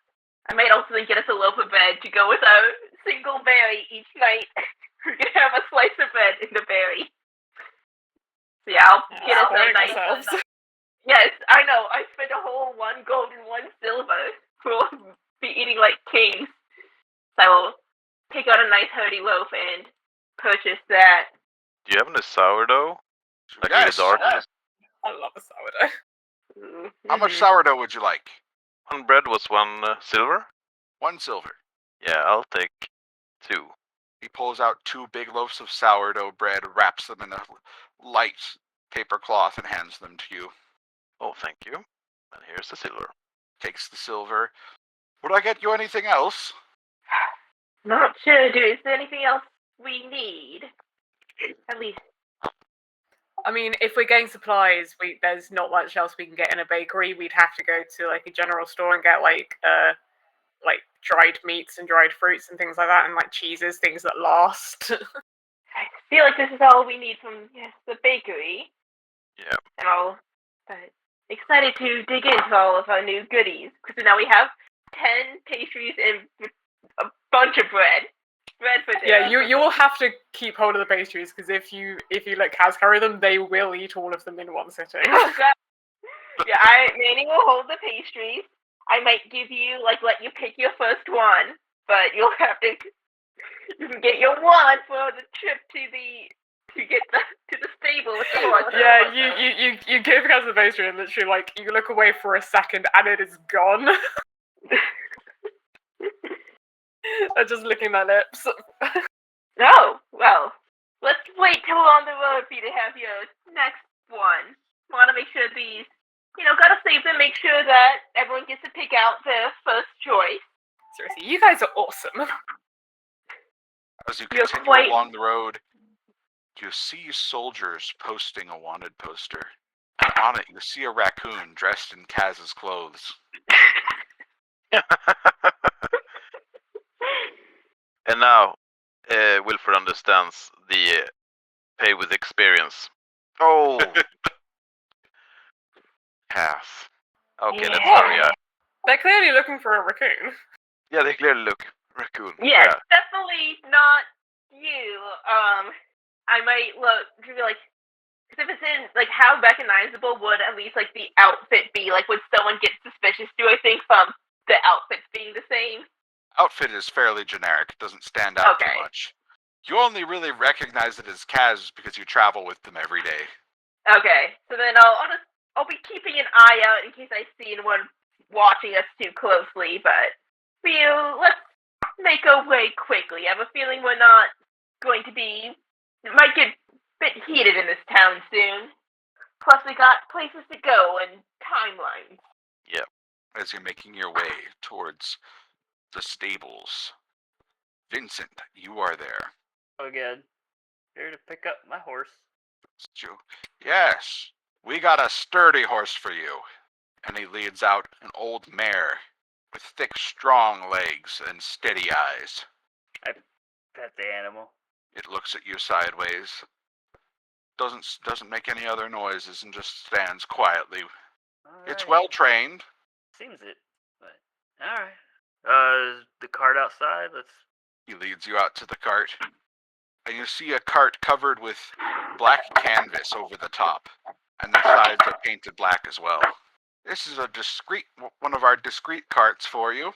S3: I might also then get us a loaf of bread to go with a single berry each night. We're gonna have a slice of bread and a berry. So yeah, I'll get us a nice. Yes, I know. I spent a whole 1 gold and 1 silver. We'll be eating like kings. So I will pick out a a nice hearty loaf and purchase that.
S5: Do you have any sourdough? Like
S1: Yes.
S5: really dark?
S4: I love a sourdough.
S1: How much sourdough would you like?
S5: One bread was 1 silver.
S1: 1 silver.
S5: Yeah, I'll take 2.
S1: He pulls out 2 big loaves of sourdough bread, wraps them in a light paper cloth, and hands them to you.
S5: Oh, thank you. And here's the silver.
S1: Takes the silver. Would I get you anything else?
S3: Not sure, dude. Is there anything else we need? At least.
S4: I mean, if we're getting supplies, there's not much else we can get in a bakery. We'd have to go to like a general store and get like dried meats and dried fruits and things like that, and like cheeses, things that last.
S3: I feel like this is all we need from the bakery.
S5: Yeah.
S3: And all, but excited to dig into all of our new goodies because now we have 10 pastries and a bunch of bread. Bread for dinner.
S4: Yeah, you will have to keep hold of the pastries because if you let Kaz carry them, they will eat all of them in one sitting.
S3: Oh god. Yeah, Manny will hold the pastries. I might give you let you pick your first one, but you can get your one for the trip to the stable with the horse.
S4: Yeah, you give Kaz the pastry and literally you look away for a second and it is gone. They're just licking their lips.
S3: Oh, well, let's wait till we're on the road for you to have your next one. Want to make sure these, gotta save them, make sure that everyone gets to pick out their first choice.
S4: Seriously, you guys are awesome.
S1: As you continue along the road, you see soldiers posting a wanted poster. And on it, you see a raccoon dressed in Kaz's clothes.
S5: And now, Wilfred understands the pay with experience. Oh! Half. Okay, let's hurry up.
S4: They're clearly looking for a raccoon.
S5: Yeah, they clearly look raccoon.
S3: Yes, definitely not you. I might look to be because if it's in, how recognizable would at least, the outfit be? Would someone get suspicious, do I think, from the outfits being the same?
S1: Outfit is fairly generic. It doesn't stand out too much. You only really recognize it as Kaz because you travel with them every day.
S3: Okay, so then I'll be keeping an eye out in case I see anyone watching us too closely, but let's make our way quickly. I have a feeling we're not going to be... It might get a bit heated in this town soon. Plus we got places to go and timelines.
S5: Yep.
S1: As you're making your way towards the stables, Vincent, you are there.
S2: Again, here to pick up my horse.
S1: Yes, we got a sturdy horse for you. And he leads out an old mare with thick, strong legs and steady eyes.
S2: I pet the animal.
S1: It looks at you sideways. Doesn't make any other noises and just stands quietly.
S2: All
S1: It's
S2: right.
S1: well trained.
S2: Seems it, but all right. Is the cart outside?
S1: He leads you out to the cart, and you see a cart covered with black canvas over the top, and the sides are painted black as well. This is one of our discreet carts for you.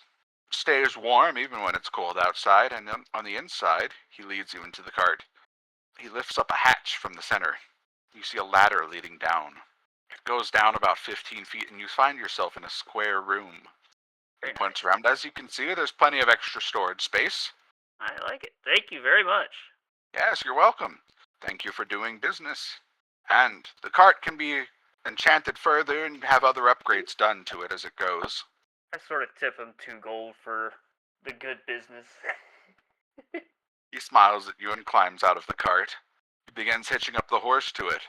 S1: Stays warm even when it's cold outside, and then on the inside, he leads you into the cart. He lifts up a hatch from the center. You see a ladder leading down. It goes down about 15 feet, and you find yourself in a square room. He points around. As you can see, there's plenty of extra storage space.
S2: I like it. Thank you very much.
S1: Yes, you're welcome. Thank you for doing business. And the cart can be enchanted further and have other upgrades done to it as it goes.
S2: I sort of tip him 2 gold for the good business.
S1: He smiles at you and climbs out of the cart. He begins hitching up the horse to it.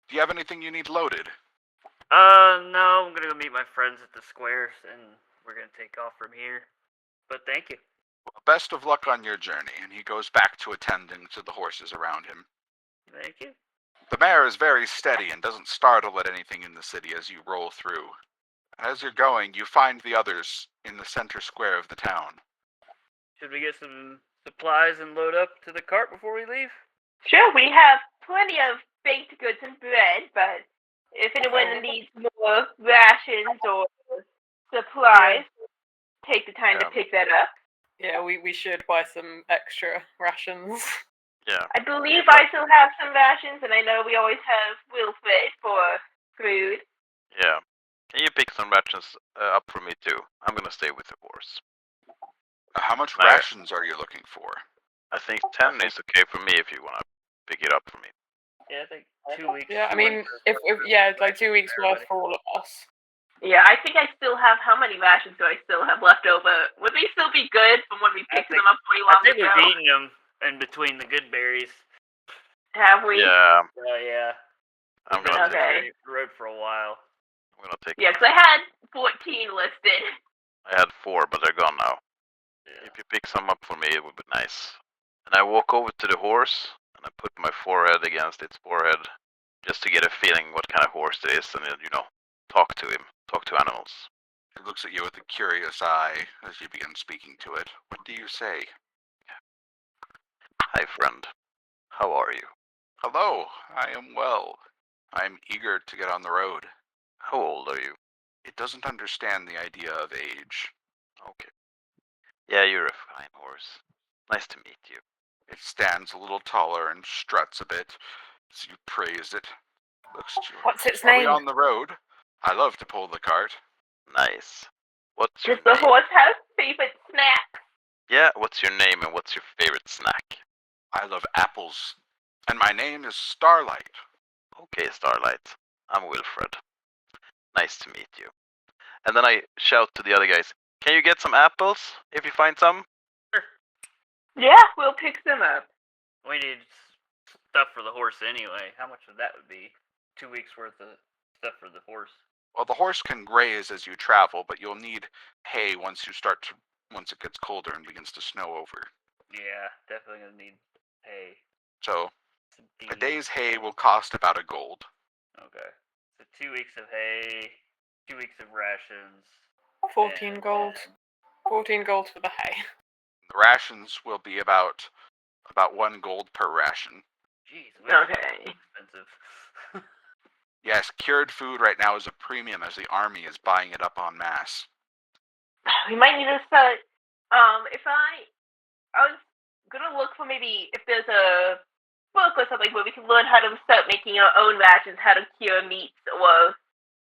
S1: Do you have anything you need loaded?
S2: No, I'm gonna go meet my friends at the squares, and we're gonna take off from here. But thank you.
S1: Well, best of luck on your journey, and he goes back to attending to the horses around him.
S2: Thank you.
S1: The mare is very steady and doesn't startle at anything in the city as you roll through. As you're going, you find the others in the center square of the town.
S2: Should we get some supplies and load up to the cart before we leave?
S3: Sure, we have plenty of baked goods and bread, but if anyone needs more rations or supplies, take the time to pick that up.
S4: Yeah, we should buy some extra rations.
S5: Yeah.
S3: I believe I still have some rations, and I know we always have Wilfred for food.
S5: Yeah. Can you pick some rations up for me too? I'm gonna stay with the horse.
S1: How much
S5: Alright.
S1: rations are you looking for?
S5: I think 10 is okay for me if you wanna pick it up for me.
S2: Yeah, I think 2 weeks.
S4: Yeah, I mean, if it's like 2 weeks worth for all of us.
S3: Yeah, I think I still have. How many rations do I still have left over? Would they still be good from when we picked them up pretty long
S2: I think
S3: ago?
S2: we've eaten them in between the good berries.
S3: Have we?
S5: Yeah,
S2: Yeah.
S5: I'm
S2: We've been
S5: gonna
S2: on
S3: Okay.
S2: the road for a while.
S5: I'm gonna take.
S3: Yeah, because I had 14 listed.
S5: I had 4, but they're gone now.
S2: Yeah.
S5: If you pick some up for me, it would be nice. And I walk over to the horse and I put my forehead against its forehead, just to get a feeling what kind of horse it is, and then, talk to him, talk to animals.
S1: It looks at you with a curious eye as you begin speaking to it. What do you say?
S5: Hi, friend. How are you?
S1: Hello, I am well. I am eager to get on the road.
S5: How old are you?
S1: It doesn't understand the idea of age.
S5: Okay. Yeah, you're a fine horse. Nice to meet you.
S1: It stands a little taller and struts a bit as you praise it. Looks at you.
S4: What's its
S1: Are we
S4: name?
S1: on the road? I love to pull the cart.
S5: Nice. What's your
S3: Does the
S5: name?
S3: horse have favorite snacks?
S5: Yeah, what's your name and what's your favorite snack?
S1: I love apples. And my name is Starlight.
S5: Okay, Starlight. I'm Wilfred. Nice to meet you. And then I shout to the other guys, can you get some apples if you find some?
S3: Yeah, we'll pick them up.
S2: We need stuff for the horse anyway. How much would that be? 2 weeks worth of stuff for the horse.
S1: Well, the horse can graze as you travel, but you'll need hay once it gets colder and begins to snow over.
S2: Yeah, definitely gonna need hay.
S1: So,
S2: Some
S1: a
S2: beans.
S1: day's hay will cost about a gold.
S2: Okay. So 2 weeks of hay, 2 weeks of rations.
S4: 14
S2: and
S4: gold.
S2: then-
S4: 14 gold for the hay.
S1: The rations will be about 1 gold per ration.
S2: Jeez,
S3: Okay.
S2: expensive.
S1: Yes, cured food right now is a premium as the army is buying it up en masse.
S3: We might need to start. If I was gonna look for maybe if there's a book or something where we can learn how to start making our own rations, how to cure meats, or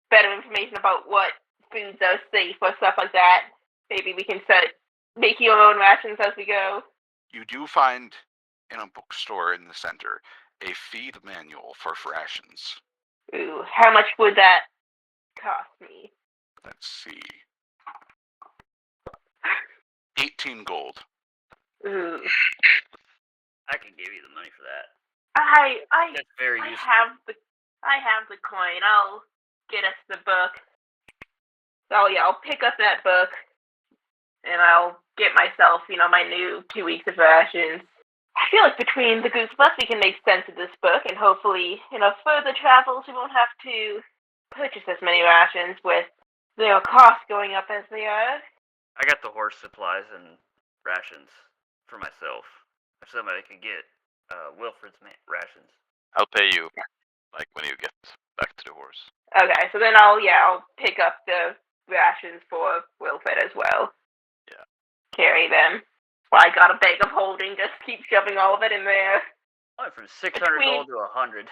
S3: better information about what foods are safe or stuff like that. Maybe we can start making our own rations as we go.
S1: You do find in a bookstore in the center a feed manual for rations.
S3: Ooh, how much would that cost me?
S1: Let's see. 18 gold.
S3: Ooh,
S2: I can give you the money for that.
S3: I
S2: That's very useful.
S3: I have the coin. I'll get us the book. So yeah, I'll pick up that book, and I'll get myself, my new 2 weeks of rations. I feel like between the group of us, we can make sense of this book, and hopefully, further travels, we won't have to purchase as many rations with their costs going up as they are.
S2: I got the horse supplies and rations for myself. If somebody could get Wilfred's rations.
S5: I'll pay you, like, when you get back to the horse.
S3: Okay, so then I'll pick up the rations for Wilfred as well.
S5: Yeah.
S3: Carry them. Well, I got a bag of holding, just keep shoving all of it in there.
S2: I went from 600 gold to 100.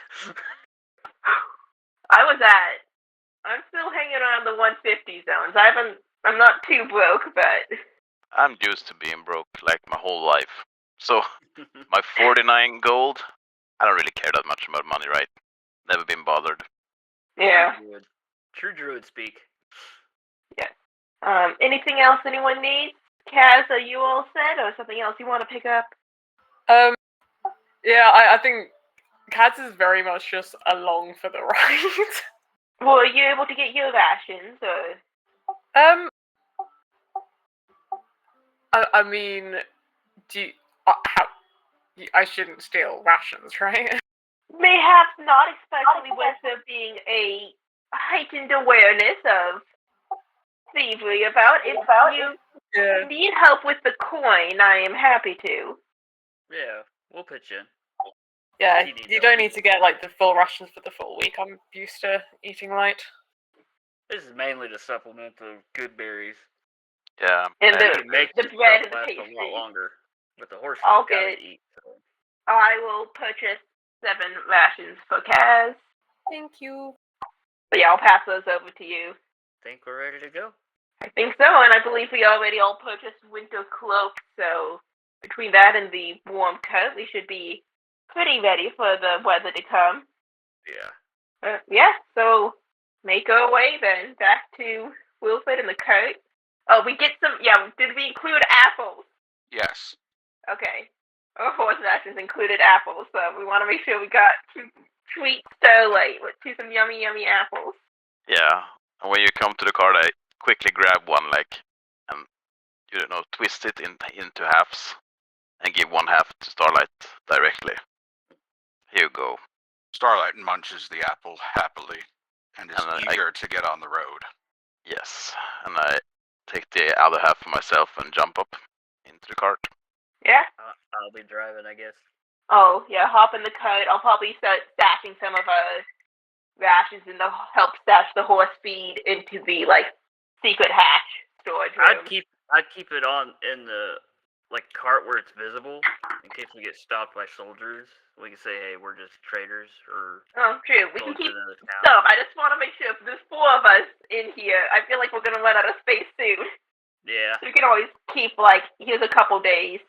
S3: I'm still hanging around the 150 zones. I'm not too broke, but...
S5: I'm used to being broke, like, my whole life. So, my 49 gold, I don't really care that much about money, right? Never been bothered.
S3: Yeah.
S2: True druid speak.
S3: Yeah. Anything else anyone needs? Kaz, are you all set, or something else you want to pick up?
S4: Yeah, I think Kaz is very much just along for the ride.
S3: Well, are you able to get your rations, or...
S4: I mean, I shouldn't steal rations, right?
S3: Mayhaps not, especially with there being a heightened awareness of thievery about. If you need help with the coin, I am happy to.
S2: Yeah, we'll pitch in.
S4: Yeah, you don't need to get, like, the full rations for the full week. I'm used to eating light.
S2: This is mainly to supplement the good berries.
S5: Yeah.
S3: And
S2: I think it makes
S3: the
S2: the
S3: bread
S2: stuff
S3: and the
S2: last a
S3: pastry.
S2: lot longer. But the horses
S3: All
S2: gotta
S3: good.
S2: eat. So.
S3: I will purchase 7 rations for Kaz.
S4: Thank you.
S3: So yeah, I'll pass those over to you.
S2: Think we're ready to go?
S3: I think so, and I believe we already all purchased winter cloaks, so between that and the warm coat, we should be pretty ready for the weather to come.
S2: Yeah.
S3: Yeah, so make our way then back to Wilfred and the coat. Oh, we get some, did we include apples?
S1: Yes.
S3: Okay. Our horse rations included apples, so we want to make sure we got 2 sweet Starlight to some yummy, yummy apples.
S5: Yeah. And when you come to the cart, I quickly grab one, and twist it into halves, and give one half to Starlight directly. Here you go.
S1: Starlight munches the apple happily and is
S5: And
S1: eager to get on the road.
S5: Yes. And I take the other half for myself and jump up into the cart.
S3: Yeah?
S2: I'll be driving, I guess.
S3: Oh, yeah, hop in the cart. I'll probably start stashing some of our rations and help stash the horse feed into the, secret hatch storage room.
S2: I'd keep it on in the cart where it's visible in case we get stopped by soldiers. We can say, hey, we're just traders or.
S3: Oh, true. We can keep
S2: in the town.
S3: stuff. I just want to make sure if there's 4 of us in here, I feel like we're gonna run out of space soon.
S2: Yeah.
S3: So we can always keep here's a couple days,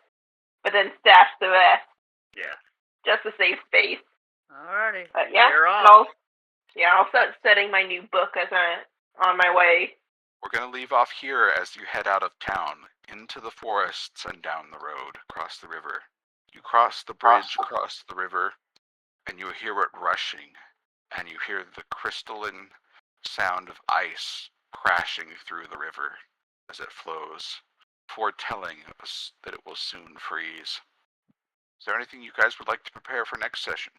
S3: but then stash the rest.
S2: Yeah.
S3: Just to save space.
S2: Alrighty.
S3: But yeah,
S2: You're
S3: and
S2: off.
S3: I'll start studying my new book as I'm on my way.
S1: We're going to leave off here as you head out of town, into the forests and down the road, across the river. You cross the bridge across the river, and you hear it rushing, and you hear the crystalline sound of ice crashing through the river as it flows, foretelling us that it will soon freeze. Is there anything you guys would like to prepare for next session?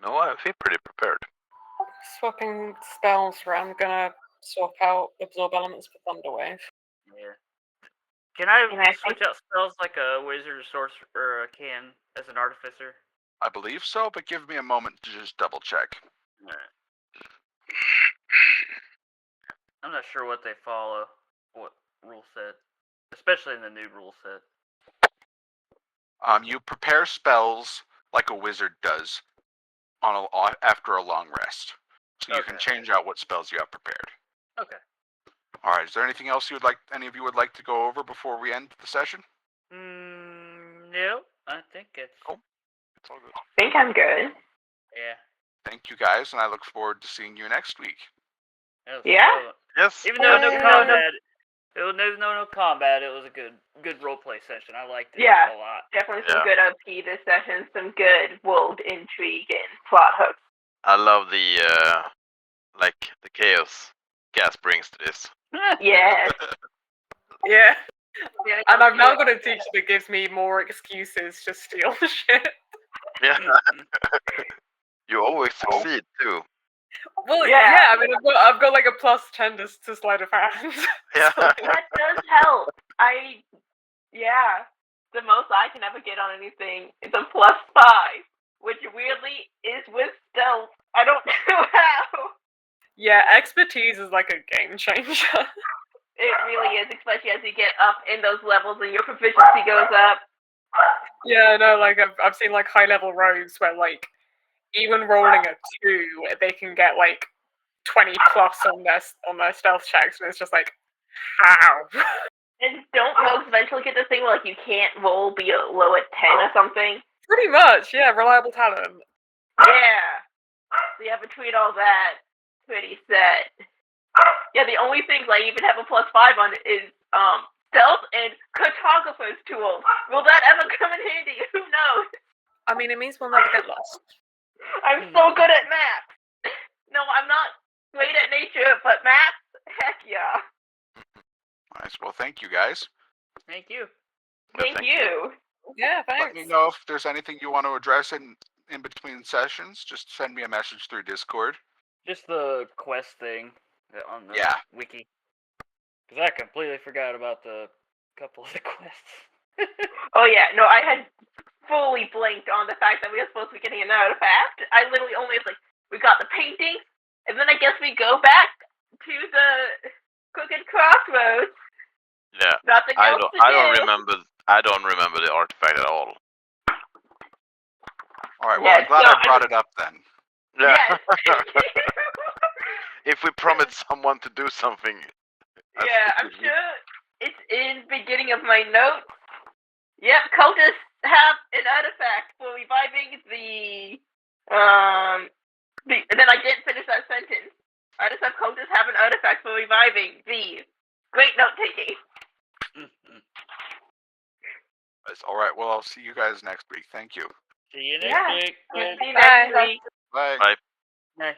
S5: No, I feel pretty prepared.
S4: Swapping spells around. I'm gonna swap out Absorb Elements for Thunderwave.
S2: Yeah. Can I
S3: I
S2: switch out spells like a wizard or sorcerer can as an artificer?
S1: I believe so, but give me a moment to just double check.
S2: Alright. I'm not sure what they follow, what rule set, especially in the new rule set.
S1: You prepare spells like a wizard does after a long rest. So you can change out what spells you have prepared.
S2: Okay.
S1: Alright, is there anything else any of you would like to go over before we end the session?
S2: No, I think it's...
S1: Oh, it's all good.
S3: I think I'm good.
S2: Yeah.
S1: Thank you guys, and I look forward to seeing you next week.
S3: Yeah?
S5: Yes.
S2: Even though no combat, no combat, it was a good roleplay session. I liked it a lot.
S3: Definitely some good OP this session, some good world intrigue and plot hooks.
S5: I love the chaos gas brings to this.
S3: Yes.
S4: Yeah.
S3: Yeah,
S4: And I've now got a teacher that gives me more excuses to steal shit.
S5: Yeah. You always succeed too.
S4: Well,
S3: Yeah.
S4: I mean, I've got like a +10 to sleight of hand.
S5: Yeah.
S3: That does help. The most I can ever get on anything is a +5, which weirdly is with stealth. I don't know how.
S4: Yeah, expertise is like a game changer.
S3: It really is, especially as you get up in those levels and your proficiency goes up.
S4: Yeah, no, like I've seen like high level rogues where like even rolling a 2, they can get like 20+ on their stealth checks, and it's just like, how?
S3: And don't rogues eventually get this thing where you can't roll below a 10 or something?
S4: Pretty much, yeah, reliable talent.
S3: Yeah. So yeah, between all that, pretty set. Yeah, the only things I even have a +5 on is stealth and cartographer's tools. Will that ever come in handy? Who knows?
S4: I mean, it means we'll never get lost.
S3: I'm so good at maps. No, I'm not great at nature, but maps, heck yeah.
S1: Nice. Well, thank you guys.
S2: Thank you.
S3: Thank you.
S4: Yeah, thanks.
S1: Let me know if there's anything you want to address in between sessions. Just send me a message through Discord.
S2: Just the quest thing on the wiki. Because I completely forgot about the couple of the quests.
S3: Oh yeah, no, I had fully blanked on the fact that we were supposed to be getting an artifact. I literally only we got the painting, and then I guess we go back to the Crooked Crossroads.
S5: Yeah.
S3: Nothing
S5: I
S3: else
S5: don't.
S3: to
S5: I
S3: do.
S5: don't remember. I don't remember the artifact at all.
S1: All right. Well, I'm glad I brought it up then.
S5: Yeah.
S3: Yes.
S5: If we promise someone to do something.
S3: Yeah, I'm sure it's in beginning of my notes. Yep, cultists have an artifact for reviving the and then I didn't finish that sentence. Artists of cultists have an artifact for reviving the great note taking.
S1: All right. Well, I'll see you guys next week. Thank you.
S2: See you next week.
S3: See you next week.
S1: Bye.
S5: Bye.
S2: Bye.